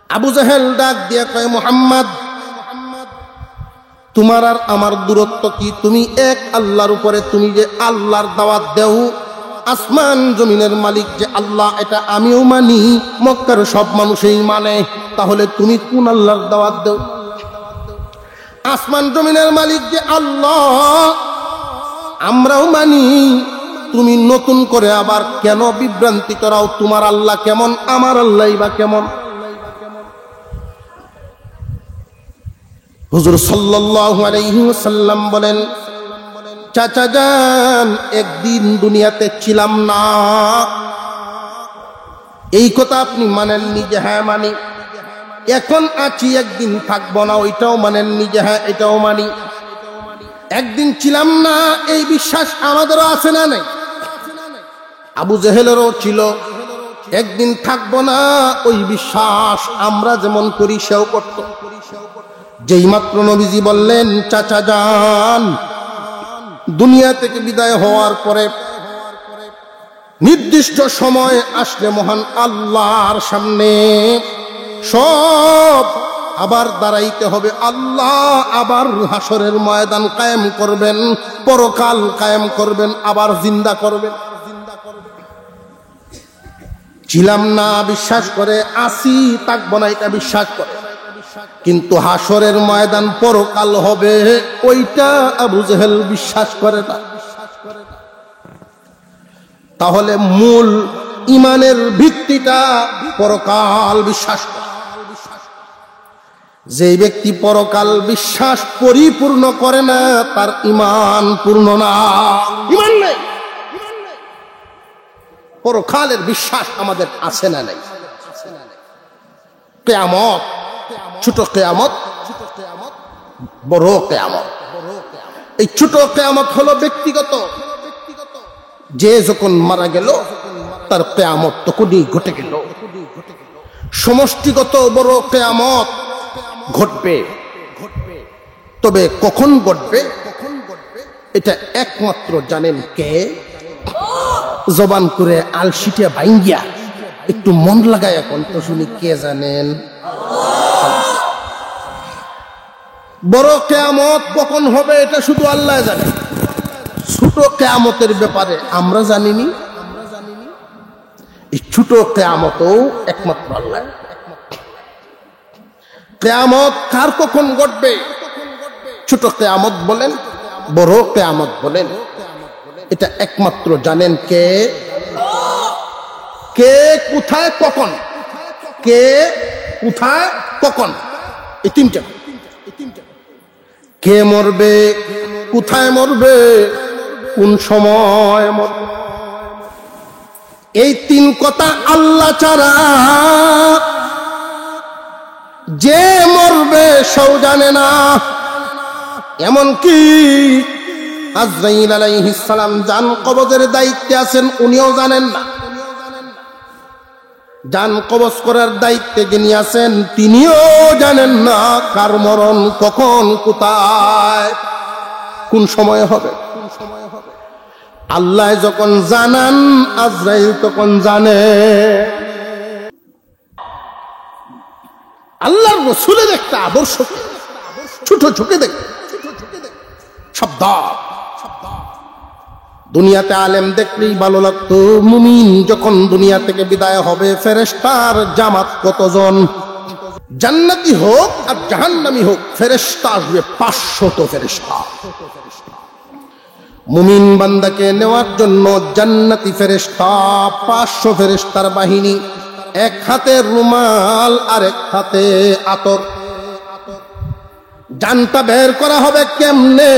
আবু জেহেল ডাক দিয়ে কয়, মুহাম্মদ তোমার আর আমার দূরত্ব কি? তুমি এক আল্লাহর উপরে তুমি যে আল্লাহর দাওয়াত দেও, আসমান জমিনের মালিক যে আল্লাহ এটা আমিও মানি, মক্কার সব মানুষই মানে, তাহলে তুমি কোন আল্লাহর দাওয়াত দেও? আসমান জমিনের মালিক যে আল্লাহ আমরাও মানি, তুমি নতুন করে আবার কেন বিভ্রান্তি করাও? তোমার আল্লাহ কেমন, আমার আল্লাহ বা কেমন? হুজুর সাল্লাল্লাহু আলাইহি ওয়াসাল্লাম বলেন, চাচা যান একদিন দুনিয়াতে ছিলাম না, এই কথা আপনি মানেননি যে হ্যাঁ মানি। এখন আছি, একদিন থাকবো না, ওইটাও মানেননি যে হ্যাঁ এটাও মানি। একদিন ছিলাম না এই বিশ্বাস আমাদেরও আছে না নাই? আবু জেহেলেরও ছিল। একদিন থাকবো না ওই বিশ্বাস আমরা যেমন করি সেও করত। যেই মাত্র নবীজি বললেন, চাচা যান দুনিয়া থেকে বিদায় হওয়ার পরে নির্দিষ্ট সময় আসলে মহান আল্লাহর সামনে সব আবার দাঁড়াইতে হবে। আল্লাহ আবার হাসরের ময়দান কায়েম করবেন, পরকাল কায়েম করবেন, আবার জিন্দা করবেন। ছিলাম না বিশ্বাস করে, আসি থাকবো না এটা বিশ্বাস করে, কিন্তু হাসরের ময়দান পরকাল হবে ওইটা আবু জেহেল বিশ্বাস করে না। তাহলে মূল ইমানের ভিত্তিটা পরকাল বিশ্বাস করে। যে ব্যক্তি পরকাল বিশ্বাস পরিপূর্ণ করে না তার ঈমান পূর্ণ না, ঈমান নেই। পরকালের বিশ্বাস আমাদের আছে না নাই? কিয়ামত, ছোট কিয়ামত, বড় কিয়ামত। এই ছোট কিয়ামত হলো ব্যক্তিগত, যে যখন মারা গেল তার কিয়ামত তখনই ঘটে গেল। সমষ্টিগত বড় কিয়ামত ঘটবে, তবে কখন ঘটবে এটা একমাত্র জানেন কে? জবান করে আলসিটিয়া বাইঙ্গিয়া একটু মন লাগায় এখন তো শুনি, কে জানেন? বড় কিয়ামত কখন হবে এটা শুধু আল্লাহ জানে। ছোট কিয়ামতের ব্যাপারে আমরা জানিনি। এই ছোট কিয়ামতও একমাত্র আল্লাহ। কিয়ামত কার কখন ঘটবে? ছোট কিয়ামত বলেন, বড় কিয়ামত বলেন, এটা একমাত্র জানেন কে? কে কোথায় কখন, কে কোথায় কখন এই তিনটা। কে মরবে, কোথায় মরবে, কোন সময় মরবে, এই তিন কথা আল্লাহ ছাড়া যে মরবে সেও জানে না। এমনকি আজরাইল আলাইহিস সালাম জান কবজের দায়িত্বে আছেন, উনিও জানেন না। জান কবজ করার দায়িত্বে যিনি আছেন তিনিও জানেন না কার মরণ কখন, কোথায়, কোন সময় হবে। আল্লাহ যখন জানান, আজরাইল তখন জানে। আল্লাহর রাসূলের একটা আদর্শ ছোট চোখে দেখে শব্দ। দুনিয়াতে আলেম দেখলেই ভালো লাগতো, মুমিন যখন দুনিয়া থেকে বিদায় হবে ফেরেশতার জামাত কতজন, জান্নাতি হোক আর জাহান্নামী হোক ফেরেশতা আসবে 500 ফেরেশতা। মুমিন বান্দাকে নেওয়ার জন্য জান্নাতি ফেরেশতা 500 ফেরেশতার বাহিনী, এক হাতে রুমাল আর এক হাতে আতর। জানটা বের করা হবে কেমনে?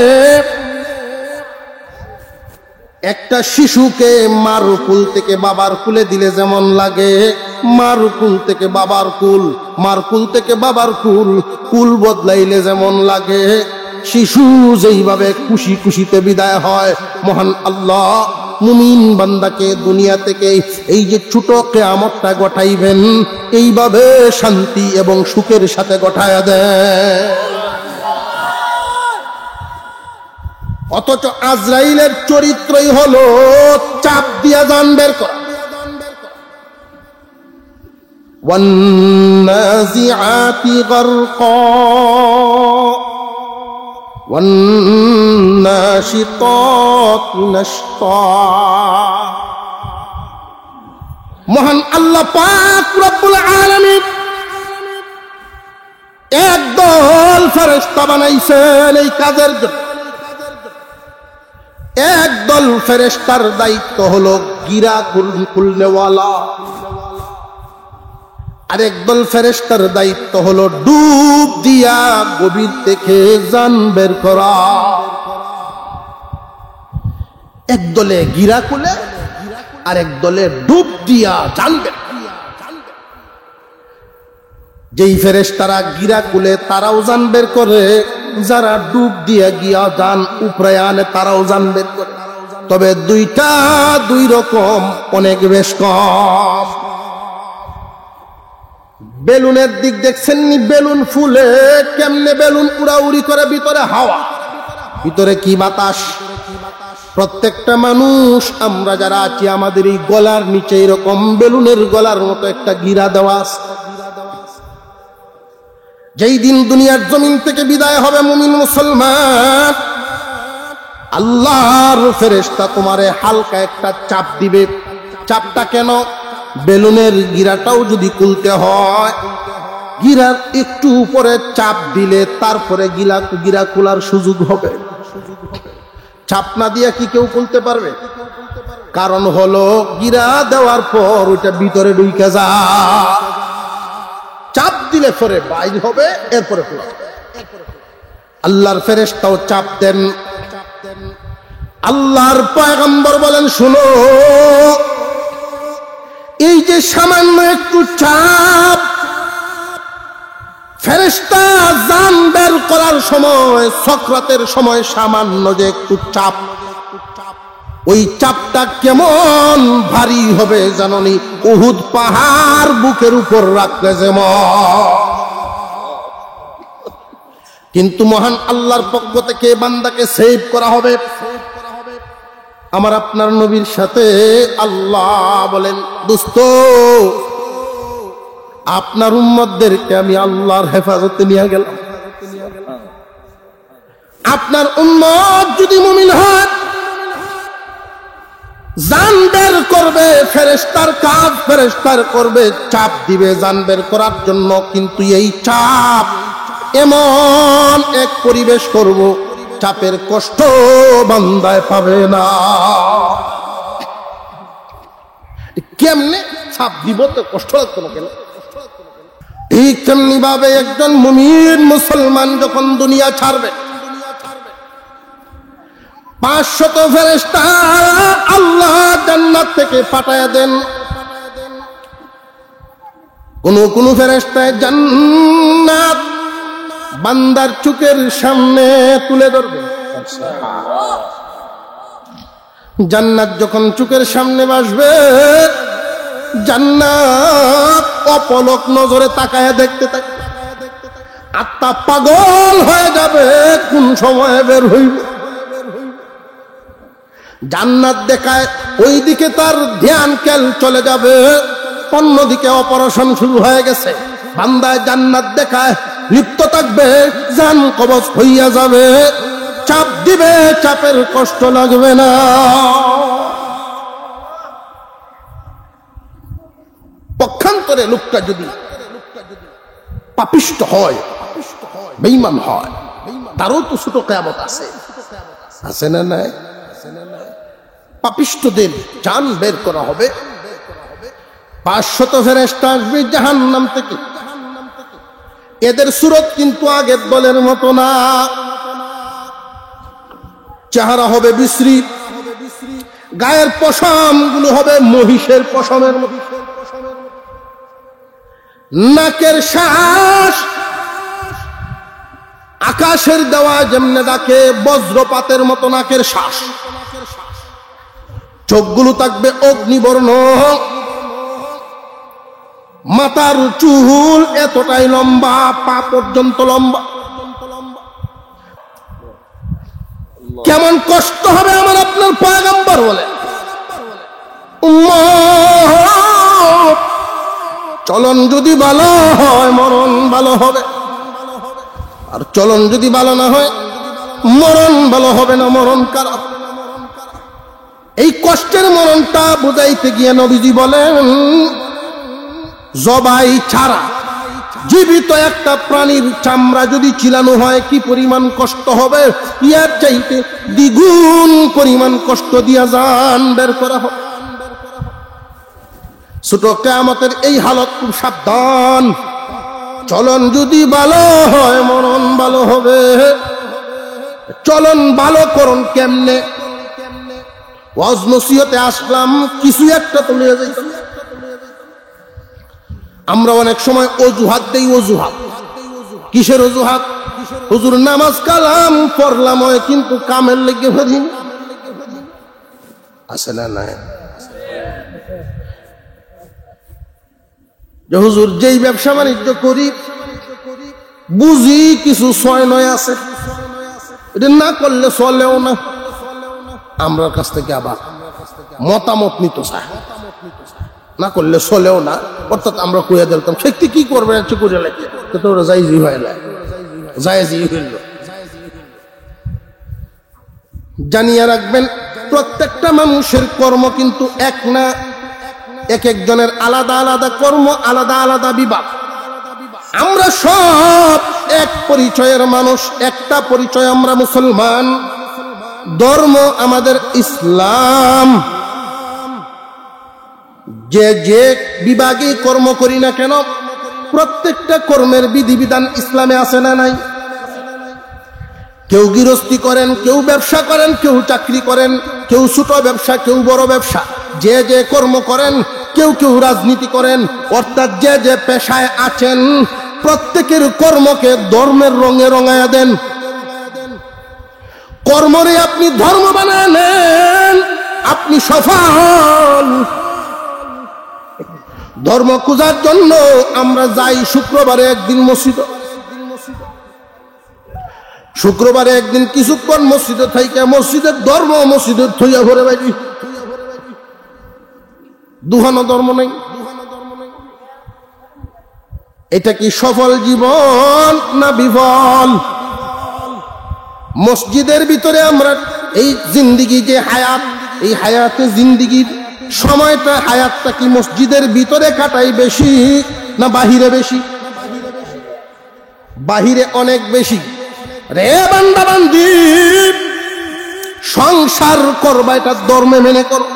একটা শিশুকে মার কুল থেকে বাবার কুলে দিলে যেমন লাগে, মার কুল থেকে বাবার কুল, মার কুল থেকে বাবার কুল, কুল বদলাইলে যেমন লাগে, শিশু যেইভাবে খুশি খুশিতে বিদায় হয়, মহান আল্লাহ মুমিন বান্দাকে দুনিয়া থেকে এই যে ছোট কিয়ামতটা গঠাইবেন এইভাবে শান্তি এবং সুখের সাথে গঠায়া দেয়। অথচ আজরাইলের চরিত্রই হলো চাপ দিয়া জান বের করা। ওয়ান্নাজিআতি গারকা ওয়ান্নাশিতাতি নাশতা। মহান আল্লাহ পাক রব্বুল আলামিন একদল ফেরেশতা বানাইছেন এই কাজের জন্য। একদল ফেরেশতার দায়িত্ব হলো গিরা খুলনেওয়ালা, আর একদল ফেরেশতার দায়িত্ব হলো ডুব দিয়া গভীর থেকে জান বের করা। একদলে গিরা খুলে আর একদলে ডুব দিয়া জান বের। যেই ফেরেশতারা গিরা খুলে তারাও জান বের করে, যারা ডুব দিয়া গিয়া জান উপরে আনে তারাও জান বের করে। তবে দুইটা দুই রকম, অনেক বেশ কম। বেলুনের দিক দেখছেন নি? বেলুন ফুলে কেমনে বেলুন উড়াউড়ি করে, ভিতরে হাওয়া, ভিতরে কি বাতাস। প্রত্যেকটা মানুষ আমরা যারা আছি আমাদের এই গলার নিচে এরকম বেলুনের গলার মতো একটা গিরা দেওয়া আছে। যেই দিন দুনিয়ার জমিন থেকে বিদায় হবে মুমিন মুসলমান, আল্লাহর ফেরেশতা তোমারে হালকা একটা চাপ দিবে। চাপটা কেন? বেলুনের গিরাটাও যদি খুলতে হয়, গিরার একটু উপরে চাপ দিলে তারপরে গিরা খোলার সুযোগ হবে। চাপ না দিয়া কি কেউ খুলতে পারবে? কারণ হলো গিরা দেওয়ার পর ওইটা ভিতরে ঢুকে যায়, চাপ দিলে পরে বাইর হবে, এরপরে খোলা। আল্লাহর ফেরেশতাও চাপ দেন। আল্লাহর পয়গম্বর বলেন, শুনো, এই যে সামান্য একটু চাপ, ফেরেশতা জান বের করার সময়, সকরাতের সময় সামান্য যে একটু চাপ, ওই চাপটা কেমন ভারী হবে জানোনি? উহুদ পাহাড় বুকের উপর রাখলে যেমন। কিন্তু মহান আল্লাহর পক্ষ থেকে বান্দাকে সেভ করা হবে। আমার আপনার নবীর সাথে আল্লাহ বলেন, দোস্ত আপনার উম্মতদেরকে আমি আল্লাহর হেফাজতে নিয়ে গেলাম। আপনার উম্মত যদি মুমিন হয়, জান বের করবে, ফেরেশতার কাজ ফেরেশতার করবে, চাপ দিবে জান বের করার জন্য। কিন্তু এই চাপ এমন এক পরিবেশ করব, চাপের কষ্ট বান্দায় পাবে না। কেমনে চাপ দিব? তো কষ্ট লাগতো না কেন? ঠিক তেমনি ভাবে একজন মুমিন মুসলমান যখন দুনিয়া ছাড়বে 500 ফেরেশতা আল্লাহ জান্নাত থেকে পাঠায়া দেন। কোন ফেরেশতায় জান্নাত বান্দার চোখের সামনে তুলে ধরবে। জান্নাত যখন চোখের সামনে আসবে, জান্নাত অপলক নজরে তাকায় দেখতে থাকে, আত্মা পাগল হয়ে যাবে কোন সময় বের হইব। জান্নাত দেখায় ওইদিকে তার ধ্যান কেল চলে যাবে, অন্যদিকে অপারেশন শুরু হয়ে গেছে। বান্দায় জান্নাত দেখায় লিপ্ত থাকবে, জান কবজ হইয়া যাবে, চাপ দিবে, চাপের কষ্ট লাগবে না। পক্ষান্তরে লোকটা যদি পাপিষ্ট হয়, বেঈমান হয়, তারও তো ছোট কিয়ামত আছে না নাই? পাপিষ্টদের জান বের করা হবে, 500 ফেরেশতা আসবে জাহান্নাম থেকে। এদের সুরত কিন্তু আগের দলের মতো না, চেহারা হবে বিশ্রী, গায়ের পশম গুলো হবে মহিষের পশমের মতো, নাকের শ্বাস আকাশের দেওয়া যেমনে ডাকে বজ্রপাতের মতো নাকের শ্বাস, চোখগুলো থাকবে অগ্নিবর্ণ, মাথার চুল এতটাই লম্বা, পা পর্যন্ত লম্বা। কেমন কষ্ট হবে আমার আপনার পয়গম্বর বলে, চলন যদি ভালো হয় মরণ ভালো হবে, আর চলন যদি ভালো না হয় মরণ ভালো হবে না, মরণ খারাপ। এই কষ্টের মরণটা বুঝাইতে গিয়ে নবীজি বলেন, জবাই ছাড়া জীবিত একটা প্রাণীর চামড়া যদি চিলানো হয় কি পরিমাণ কষ্ট হবে, ইয়ার চাইতে দ্বিগুণ পরিমাণ কষ্ট দিয়া জান বের করা হবে। ছোট কিয়ামতের এই হালত, খুব সাবধান। চলন যদি ভালো হয় মরণ ভালো হবে। চলন ভালো করুন কেমনে? ওয়াজ নসিহতে আসলাম, কিছু একটা তো নিয়ে যাইতাম। আমরা অনেক সময় অজুহাত দেই। অজুহাত কিসের অজুহাত? হুজুর নামাজ কালাম পড়লাম কিন্তু কামের লেগে ফেরি আছে না নাই? যে হুজুর যেই ব্যবসা বাণিজ্য করি বুঝি কিছু 6-9 আছে, এটা না করলে চলেও না। আমরা কাছ থেকে আবার মতামত নিত চায়, না করলে চলেও না। অর্থাৎ আমরা কইয়া দিতাম সত্যি কি করবে, করে লাগে তো ওরা জায়েজই হয় না, জায়েজই হইল। জানিয়ে রাখবেন, প্রত্যেকটা মানুষের কর্ম কিন্তু এক না, এক একজনের আলাদা আলাদা কর্ম, আলাদা আলাদা বিভাগ। আমরা সব এক পরিচয়ের মানুষ, একটা পরিচয়, আমরা মুসলমান, ধর্ম আমাদের ইসলাম। যে যে বিভাগে কর্ম করি না কেন, প্রত্যেকটা কর্মের বিধিবিধান ইসলামে আছে না নাই? কেউ গৃহস্থী করেন, কেউ ব্যবসা করেন, কেউ চাকরি করেন, কেউ ছোট ব্যবসা, কেউ বড় ব্যবসা, যে যে কর্ম করেন, কেউ কেউ রাজনীতি করেন, অর্থাৎ যে যে পেশায় আছেন প্রত্যেকের কর্মকে ধর্মের রঙে রঙায়া দেন। কর্মরে আপনি ধর্ম বানায় নেন, আপনি সফল। ধর্ম খোঁজার জন্য আমরা যাই শুক্রবারে একদিন মসজিদে, শুক্রবারে একদিন কিছুক্ষণ মসজিদে থাইকা মসজিদের ধর্ম মসজিদের থইয়া ভরে বাইরি। দুহানো ধর্ম নেই। এটা কি সফল জীবন না বিফল? মসজিদের ভিতরে আমরা এই জিন্দিগি যে হায়াত, এই হায়াতে জিন্দিগির সময়টা, হায়াতটা কি মসজিদের ভিতরে কাটাই বেশি না বাহিরে বেশি? বাহিরে অনেক বেশি। রে বান্দা বান্দি, সংসার করবা এটা ধর্মে মেনে করো।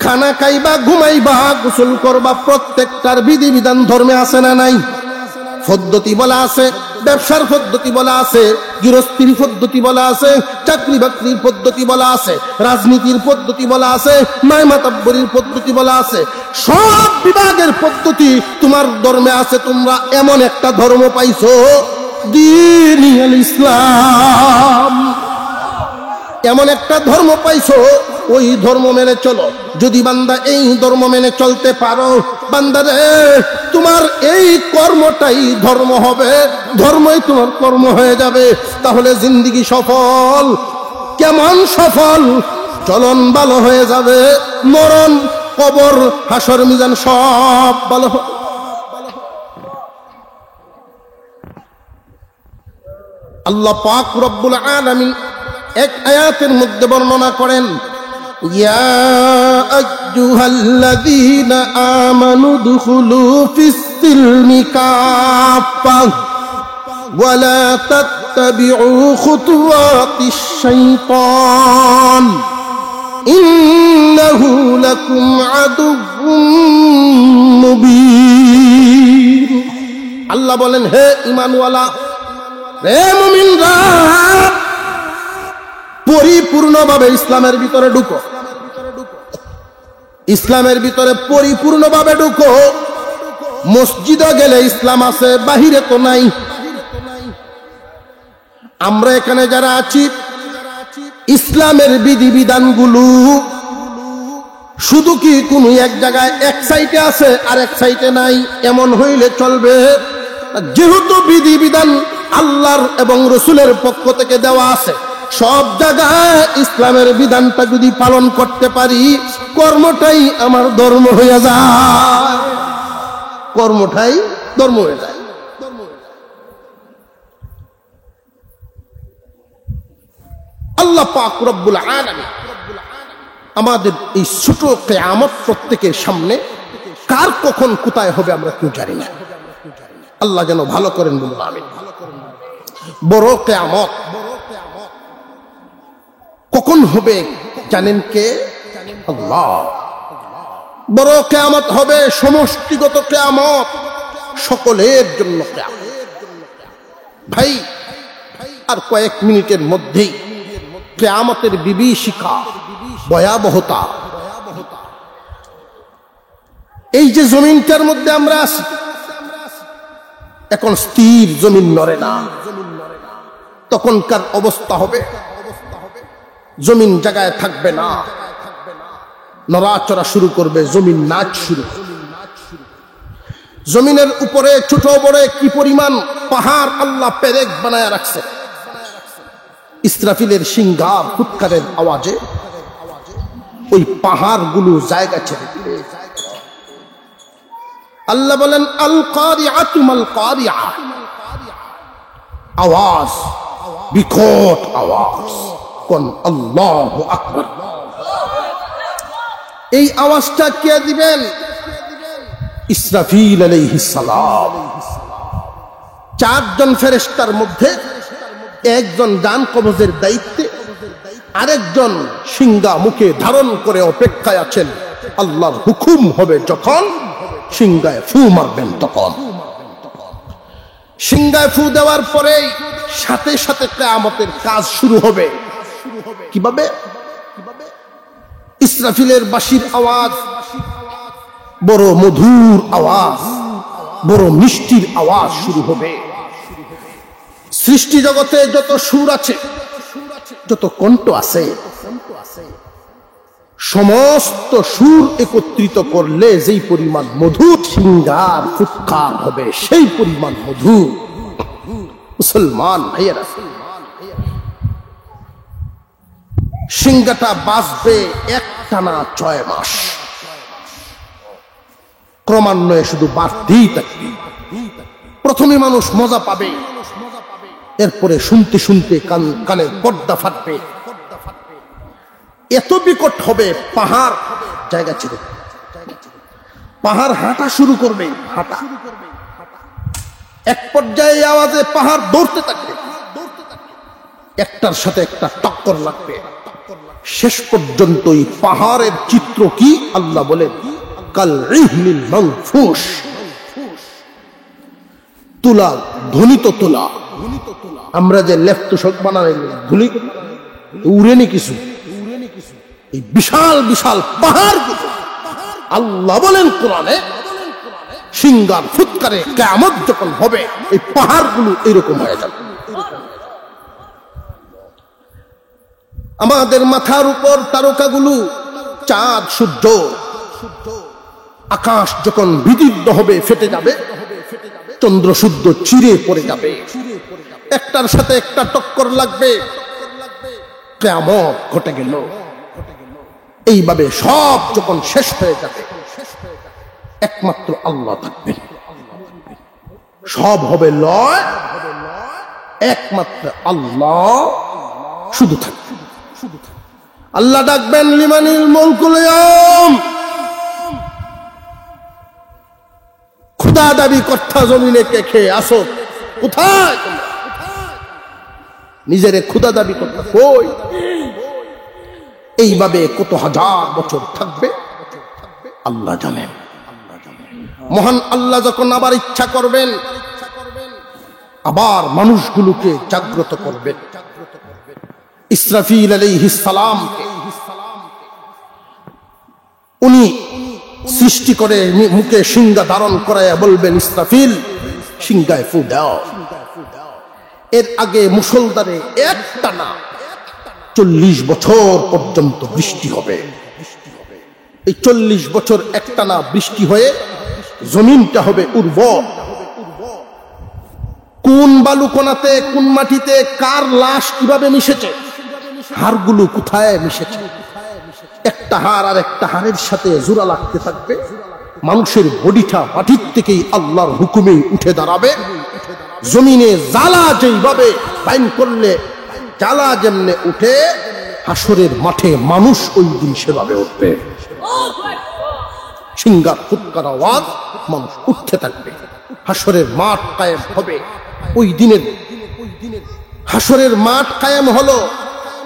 খানা খাইবা, ঘুমাইবা, গোসল করবা, প্রত্যেকটার বিধিবিধান ধর্মে আছে না নাই? পদ্ধতি বলা আছে, ব্যবসার পদ্ধতি বলা আছে, গৃহস্থির পদ্ধতি বলা আছে, চাকরি বাকরির পদ্ধতি বলা আছে, রাজনীতির পদ্ধতি বলা আছে, মাতাব্বরির পদ্ধতি বলা আছে। সব বিভাগের পদ্ধতি তোমার ধর্মে আছে। তোমরা এমন একটা ধর্ম পাইছো, দ্বীনুল ইসলাম। এমন একটা ধর্ম পাইছো, ওই ধর্ম মেনে চলো। যদি বান্দা এই ধর্ম মেনে চলতে পারো, বান্দারে তোমার এই কর্মটাই ধর্ম হবে, ধর্মই তোমার কর্ম হয়ে যাবে। তাহলে জিন্দেগি সফল। কেমন সফল? চলন ভালো হয়ে যাবে, মরণ, কবর, হাসর, মিজান সব ভালো হবে। আল্লাহ পাক রব্বুল আলামিন এক আয়াতের মধ্যে বর্ণনা করেন, ইয়া আইয়ুহাল্লাযীনা আমানু দুখুলু ফিস-সিলমি কাফা ওয়া লা তাত্তাবিউ খুতুওয়াতিশ শাইতান ইন্নাহু লাকুম আদুউম মুবিন। আল্লাহ বলেন, হে ঈমানওয়ালা, হে মুমিনরা, পরিপূর্ণভাবে ইসলামের ভিতরে ঢুকো। ইসলামের ভিতরে পরিপূর্ণভাবে ঢুকো। মসজিদে গেলে ইসলাম আছে, বাহিরে তো নাই। আমরা এখানে যারা আছি, ইসলামের বিধিবিধানগুলো শুধু কি কোন এক জায়গায় এক সাইডে আছে আর এক সাইডে নাই, এমন হইলে চলবে? যেহেতু বিধিবিধান আল্লাহর এবং রসুলের পক্ষ থেকে দেওয়া আছে, সব জায়গায় ইসলামের বিধানটা যদি পালন করতে পারি, কর্মটাই আমার ধর্ম হয়ে যায়। কর্মটাই ধর্ম হয়ে যায়। আল্লাহ পাক রব্বুল আলামিন আমাদের এই ছোট কিয়ামত প্রত্যেকের সামনে, কার কখন কোথায় হবে আমরা কেউ জানি না। আল্লাহ যেন ভালো করেন, বলুন আমিন। বড় কিয়ামত কখন হবে জানেন কে? আল্লাহ। বড় কিয়ামত হবে সমষ্টিগত কিয়ামত, সকলের জন্য কিয়ামত। ভাই, আর কয়েক মিনিটের মধ্যেই কিয়ামতের বিভীষিকা, ভয়াবহতা। এই যে জমিনটার মধ্যে আমরা আছি, এখন স্থির জমিন নড়ে না। তখনকার অবস্থা হবে, জমিন জায়গায় থাকবে না, নড়াচড়া শুরু করবে, জমিন নাচ শুরু করবে। জমিনের উপরে ছোট বড় কি পরিমাণ পাহাড় আল্লাহ পেরেক বানায় রাখছে। ইসরাফিলের সিংহার ফুৎকারের আওয়াজে ওই পাহাড়গুলো জায়গা ছেড়ে দিবে। আল্লাহ বলেন, আল কারিআতু মাল কারিআ। আওয়াজ, বিকট আওয়াজ, কোন আল্লাহু আকবার। এই আওয়াজটা কে দিবেন? ইসরাফিল আলাইহিস সালাম। চারজন ফেরেশতার মধ্যে একজন ডান কবজের দায়িত্বে, আরেকজন সিংহা মুখে ধারণ করে অপেক্ষায় আছেন। আল্লাহর হুকুম হবে যখন সিংহায় ফু মারবেন, তখন সিংহায় ফু দেওয়ার পরে সাথে সাথে কিয়ামতের কাজ শুরু হবে। কিভাবে? ইসরাফিলের বাঁশির আওয়াজ, বড় মধুর আওয়াজ, বড় মিষ্টির আওয়াজ শুরু হবে। সৃষ্টি জগতে যত সুর আছে, যত কণ্ঠ আছে, সমস্ত সুর একত্রিত করলে যেই পরিমাণ মধুর সিংহার ফুৎকার হবে, সেই পরিমাণ মধুর। মুসলমান ভাইয়েরা, সিংহাটা বাজবে একটানা 6 মাস, ক্রমান্বয়ে শুধু বাড়তেই থাকবে। প্রথমে মানুষ মজা পাবে, এরপরে শুনতে শুনতে কানের পর্দা ফাটবে। এত বিকট হবে, পাহাড় জায়গা ছিল, পাহাড় হাঁটা শুরু করবে। হাঁটা এক পর্যায়ে আওয়াজে পাহাড় দৌড়তে থাকবে, একটার সাথে একটা টক্কর লাগবে। শেষ পর্যন্ত এই পাহাড়ের চিত্র কি আল্লাহ বলেন কাল ইহনিল মানফুস, তুলা, ধ্বনিত তুলা। আমরা যে লেফট তোষক বানাই ধুলি উড়েনি কিছু, এই বিশাল বিশাল পাহাড় আল্লাহ বলেন কোরআনে সিঙ্গার ফুৎকারে কিয়ামত যখন হবে এই পাহাড়গুলো এরকম হয়ে যাবে। আমাদের মাথার উপর তারকাগুলো, চাঁদ সূর্য, আকাশ যখন বিদীর্ণ হবে, ফেটে যাবে, চন্দ্র সূর্য চিরে পড়ে যাবে, একটার সাথে একটা টক্কর লাগবে, কিয়ামত ঘটে গেল। এইভাবে সব যখন শেষ হয়ে যাবে একমাত্র আল্লাহ থাকবেন, সব হবে লয়, একমাত্র আল্লাহ শুধু থাকবে। আল্লাহ ডাকবেন লিমানিল মুলকুল ইয়াউম, খোদা দাবি কর্তা জমিনে কে খেয়ে আসো, কোথায় নিজেরে খোদা দাবি করতে কই? এইভাবে কত হাজার বছর থাকবে আল্লাহ জানেন। মহান আল্লাহ যখন আবার ইচ্ছা করবেন আবার মানুষগুলোকে জাগ্রত করবেন। ইসরাফিল আলাইহিস সালামকে উনি সৃষ্টি করে মুখে সিংহা ধারণ করায় বলবেন ইসরাফিল সিংহায় ফু দাও। এর আগে মুষলধারে একটানা 40 বছর পর্যন্ত বৃষ্টি হবে। এই 40 বছর একটানা বৃষ্টি হয়ে জমিনটা হবে উর্বর। কোন বালুকণাতে কোন মাটিতে কার লাশ কিভাবে মিশেছে, হাড়গুলো কোথায় মিশেছে, একটা হাড় আর একটা হাড়ের সাথে জোড়া লাগতে থাকবে। মানুষের বডিটা মাটির থেকেই আল্লাহর হুকুমে উঠে দাঁড়াবে। জমিনে জ্বালা যেইভাবে বাইন করলে জ্বালা যেমনে উঠে, হাসরের মাঠে মানুষ ওই দিন সেভাবে উঠবে। সিংহার ফুৎকার আওয়াজ, মানুষ উঠতে থাকবে, হাসরের মাঠ কায়েম হবে। ওই দিনের হাসরের মাঠ কায়েম হলো।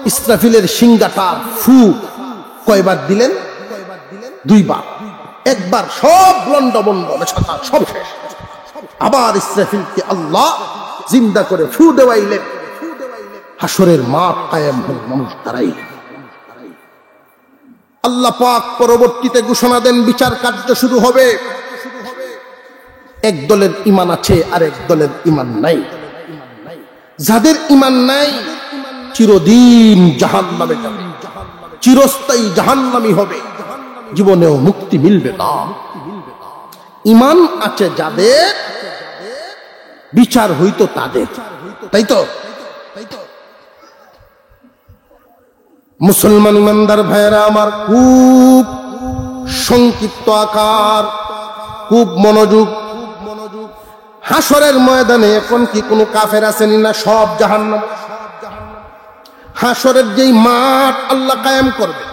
ইসরাফিলের সিংহাটা ফু কয়বার দিলেন? 2 বার। একবার সব লন্ডভন্ড বেছাতা সব শেষ। আবার ইসরাফিলকে আল্লাহ জিন্দা করে ফু দেওয়াইলেন। হাসরের মাঠ কায়েম হল, মানুষ দাঁড়াইলেন। আল্লাহ পাক পরবর্তীতে ঘোষণা দেন বিচার কার্য শুরু হবে। এক দলের ঈমান আছে আর এক দলের ঈমান নাই। যাদের ঈমান নাই চিরদিন জাহান্নামে যাবে, চিরস্থায়ী জাহান্নামী হবে, জীবনেও মুক্তি মিলবে না। ঈমান আছে যাদের, বিচার হইতো তাদের, তাই তো? মুসলমান ইমানদার ভাইয়েরা আমার, খুব সংক্ষিপ্ত আকার, খুব মনোযোগ। হাসরের ময়দানে এখন কি কোনো কাফের আছেন না? সব জাহান্নাম। হাসরের যেই মাঠ আল্লাহ কায়েম করবে,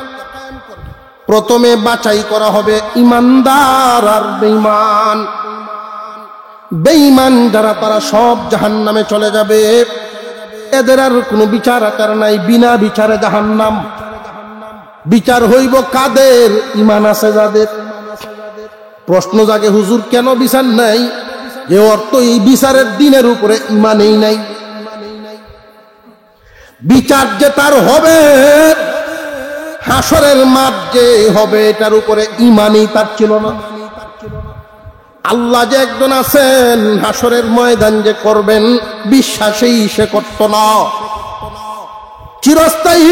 প্রথমে বাছাই করা হবে ইমানদার আর বেঈমান। বেঈমান যারা তারা সব জাহান্নামে চলে যাবে। এদের আর কোনো বিচার আকার নাই, বিনা বিচারে জাহান্নাম। বিচার হইব কাদের? ঈমান আছে যাদের। প্রশ্ন জাগে, হুজুর কেন বিচার নাই? যে অর্থ এই বিচারের দিনের উপরে ঈমানই নাই। বিচার যে তার হবে, হাসরের মাঠ যে হবে, এটার উপরে ঈমানই তার ছিল না। আল্লাহ যে একজন আছেন, হাসরের ময়দান যে করবেন, বিশ্বাসেই সে করত না। চিরস্থায়ী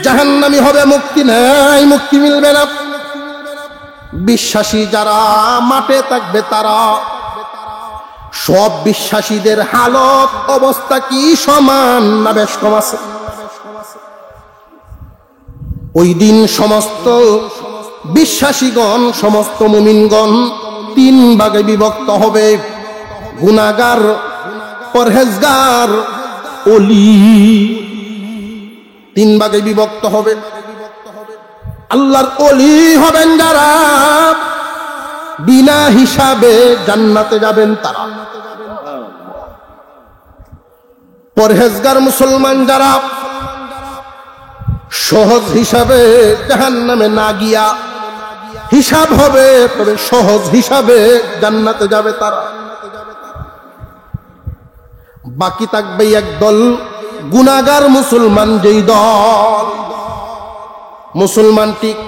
জাহান্নামী হবে, মুক্তি নাই, মুক্তি মিলবে না। বিশ্বাসী যারা মাঠে থাকবে তারা, সব বিশ্বাসীদের হালত অবস্থা কি সমান না বেশ কম আছে? ওই দিন সমস্ত বিশ্বাসীগণ, সমস্ত মুমিনগণ 3 ভাগে বিভক্ত হবে। গুনাহগার, পরহেজগার, ওলি, 3 ভাগে বিভক্ত হবে। আল্লাহর ওলি হবেন যারা, বিনা হিসাবে জান্নাতে যাবেন তারা। পরহেজগার মুসলমান যারা, সহজ হিসাবে জাহান্নামে না গিয়া হিসাব হবে, তবে সহজ হিসাবে জান্নাতে যাবে তারা। বাকি থাকবে একদল গুনাহগার মুসলমান, যেই দল মুসলমান ঠিক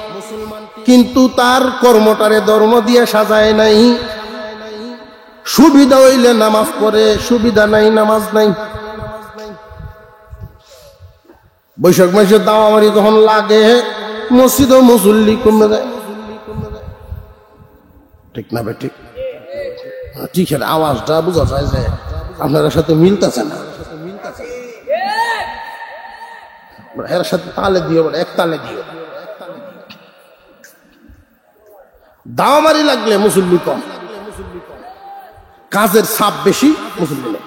কিন্তু তার কর্মটারে ধর্ম দিয়ে সাজায় নাই। সুবিধা হইলে নামাজ পড়ে, সুবিধা নাই নামাজ নাই। বৈশাখ মাসে দাওয়ামারি যখন লাগে মসজিদ ও মুসল্লি কমে যায়, ঠিক না বেটি? ঠিক আছে, আওয়াজটা বোঝা যায় যে আপনার সাথে মিলতেছে না। এর সাথে তালে দিও, এক তালে দিও। দাওয়ামারি লাগলে মুসল্লি কম, কাজের চাপ বেশি, মুসল্লি নেই।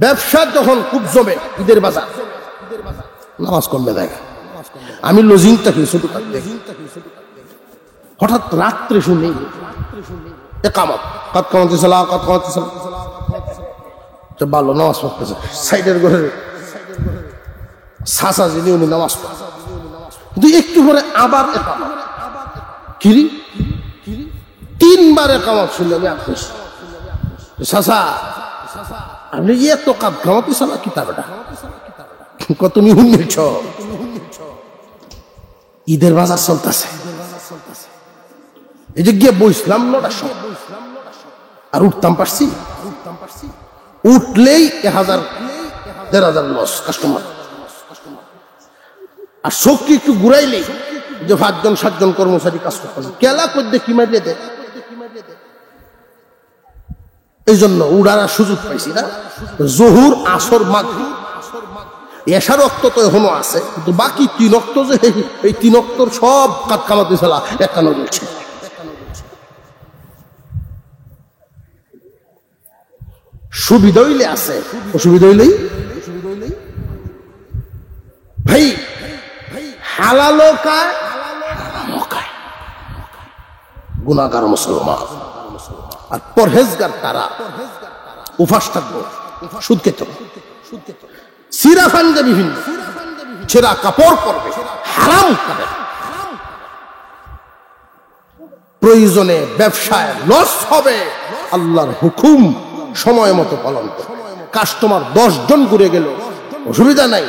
ব্যবসা যখন খুব জমে, ঈদের বাজার, নামাজ কমবে দেখা। আমি লজিং থাকি ছোট থাকতে, হঠাৎ রাত্রে শুনি একামত, কাত কামাতে সালা, কাত কামাতে সালা, ভালো নামাজ পড়তেছে। সাইডের ঘরে সাসা যিনি, উনি নামাজ পড়ে, কিন্তু একটু পরে আবার একামত। কিরি 3 বার একামত শুনলে আমি আফসোস, সাসা আপনি এত কাত কামাতে সালা কি তার কত নিছ? ঈদের বাজার চলতেছে, এই যে গিয়ে বসলাম 9টার সময়, আর উঠতাম পারছি, উঠলেই 1000-1500 লস কাস্টমার। আর শক্তি একটু ঘুরাইলেই যে 5জন-7জন কর্মচারী কাজ করতেছে, কেলা করতে কি মারিয়ে দেয়। এই জন্য উড়ার সুযোগ পাইছি না। জহুর, আসর, মাগরিব, এশার রক্ত তো এখনো আছে, কিন্তু বাকি 3 রক্ত যে, এই 3 রক্তর সব কাত কামাতে চালা একানো রয়েছে। সুবিধা হইলে আছে, অসুবিধা হইলেই ভাই হালালো খায়, হারামও খায়। গুনাহগার মুসলমান আর পরহেজগার তারা উপাস থাকবো, সুদ খেত, সিরা ফান্দে বিভিন্ন ছেঁড়া কাপড় পরবে, হারাম খাবে, প্রয়োজনে ব্যবসায় লস হবে, আল্লাহর হুকুম সময় মতো পালন করবে। কাস্টমার 10 জন ঘুরে গেল, অসুবিধা নাই,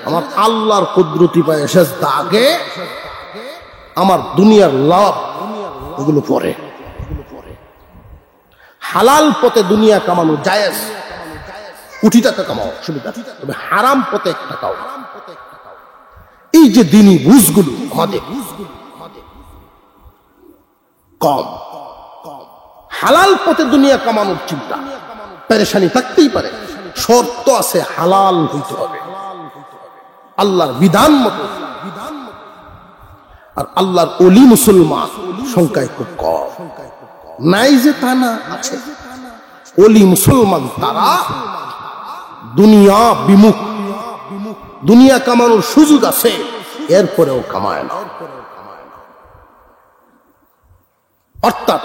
আমার আল্লাহর কুদরতি পায় শেষ দাগে আমার দুনিয়ার লাভ এগুলো পরে। হালাল পথে দুনিয়া কামানো জায়েজ, কোটি টাকা কামাও সুবিধা, তবে হারাম পথে টাকাও। এই যে দিনই বুঝগুলো আমাদের কম। হালাল পথে দুনিয়া কামানোর চিন্তা, পেরেশানি থাকতেই পারে, শর্ত আছে হালাল হইতে হবে, আল্লাহর বিধান মতো। আর আল্লাহর ওলি মুসলমান সংখ্যায় খুব কম, নাই যে তা না, আছে। ওলি মুসলমান তারা দুনিয়া বিমুখ, দুনিয়া কামানোর সুযোগ আছে, এরপরেও কামায় না। অর্থাৎ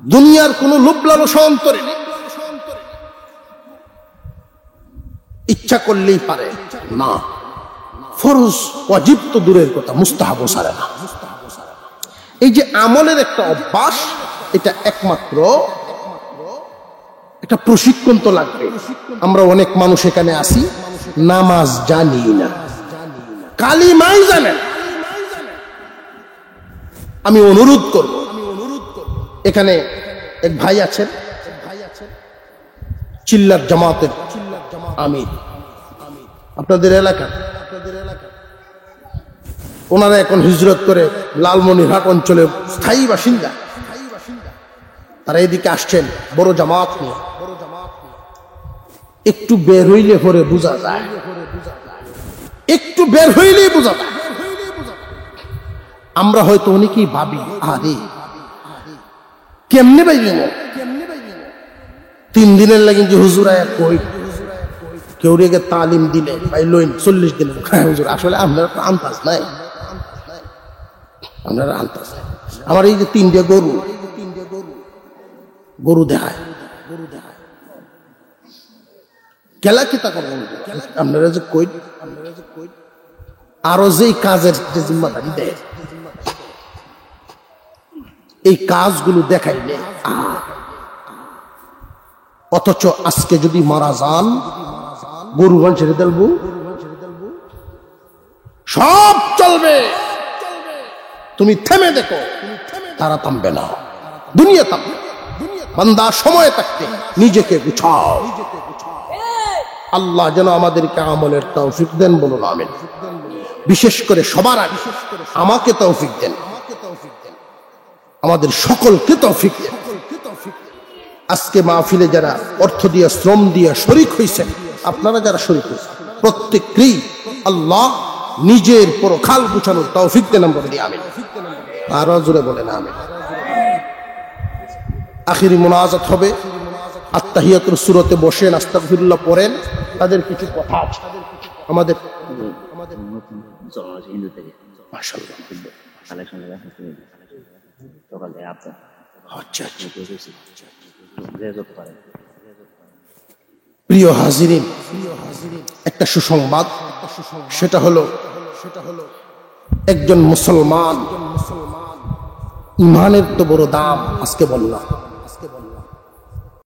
দুনিয়ার কোন লোভ লালসা অন্তরে নেই, ইচ্ছা করলেই পারে না। ফরজ ওয়াজিব তো দূরের কথা, মুস্তাহাবও ছাড়ে না। এই যে আমলের একটা অভ্যাস, এটা একমাত্র একটা প্রশিক্ষণ তো লাগবে। আমরা অনেক মানুষ এখানে আসি, নামাজ জানি না, কালিমাই জানেন। আমি অনুরোধ করব, এখানে এক ভাই আছেন, চিল্লার জামাতের আমির, আপনাদের এলাকা, ওনারা এখন হিজরত করে লালমনিরহাট অঞ্চলে স্থায়ী বাসিন্দা। তারা এদিকে আসছেন বড় জামাত নিয়ে। একটু বের হইলে পরে বোঝা যায়, একটু বের হইলেই বোঝা যায়। আমরা হয়তো অনেকেই ভাবি, আরে কেমনে বাইলেন, 3 দিনের লাগি যে হুজুর আয়া কই, কেউ রেগে তালিম দিলে ভাই লইন 40 দিনের হুজুর। আসলে আপনার আন্দাজ নাই, আপনার আন্দাজ নাই। আমার এই যে 3টে গরু দেখায়, কেলা কিতা করবেন আপনারা যে কই আরো যেই কাজের যে জিম্মাদারি দেয় এই কাজগুলো দেখাইলে অথচ আজকে যদি মারা যান গরুবান ছেড়ে দেবো সব চলবে তুমি থেমে দেখো তারা থামবে না দুনিয়া থামবে বান্দা সময় থাকতে নিজেকে গুছাও আল্লাহ যেন আমাদেরকে আমলের তৌফিক দেন বলুন আমিন বিশেষ করে সবার আগে আমাকে তৌফিক দেন আমাদের সকলকে তৌফিক দেন আজকে মাহফিলে যারা অর্থ দিয়ে শ্রম দিয়ে শরীক হয়েছেন আপনারা যারা শরীক হয়েছেন প্রত্যেককেই আল্লাহ নিজের পরখাল গুছানোর তৌফিক দেন আমরা বলি আমিন আরো জোরে বলেন আমিন আখিরি মুনাজাত হবে আত্তাহিয়াতুর সূরাতে বসেন আস্তাগফিরুল্লাহ পড়েন তাদের কিছু কথা আছে আমাদের হিন্দু থেকে মাশাআল্লাহ কালেকশন সকালে আপনার আচ্ছা যত পারে প্রিয় হাজিরিন একটা সুসংবাদ সেটা হলো একজন মুসলমান ইমানের তো বড় দাম আজকে বললাম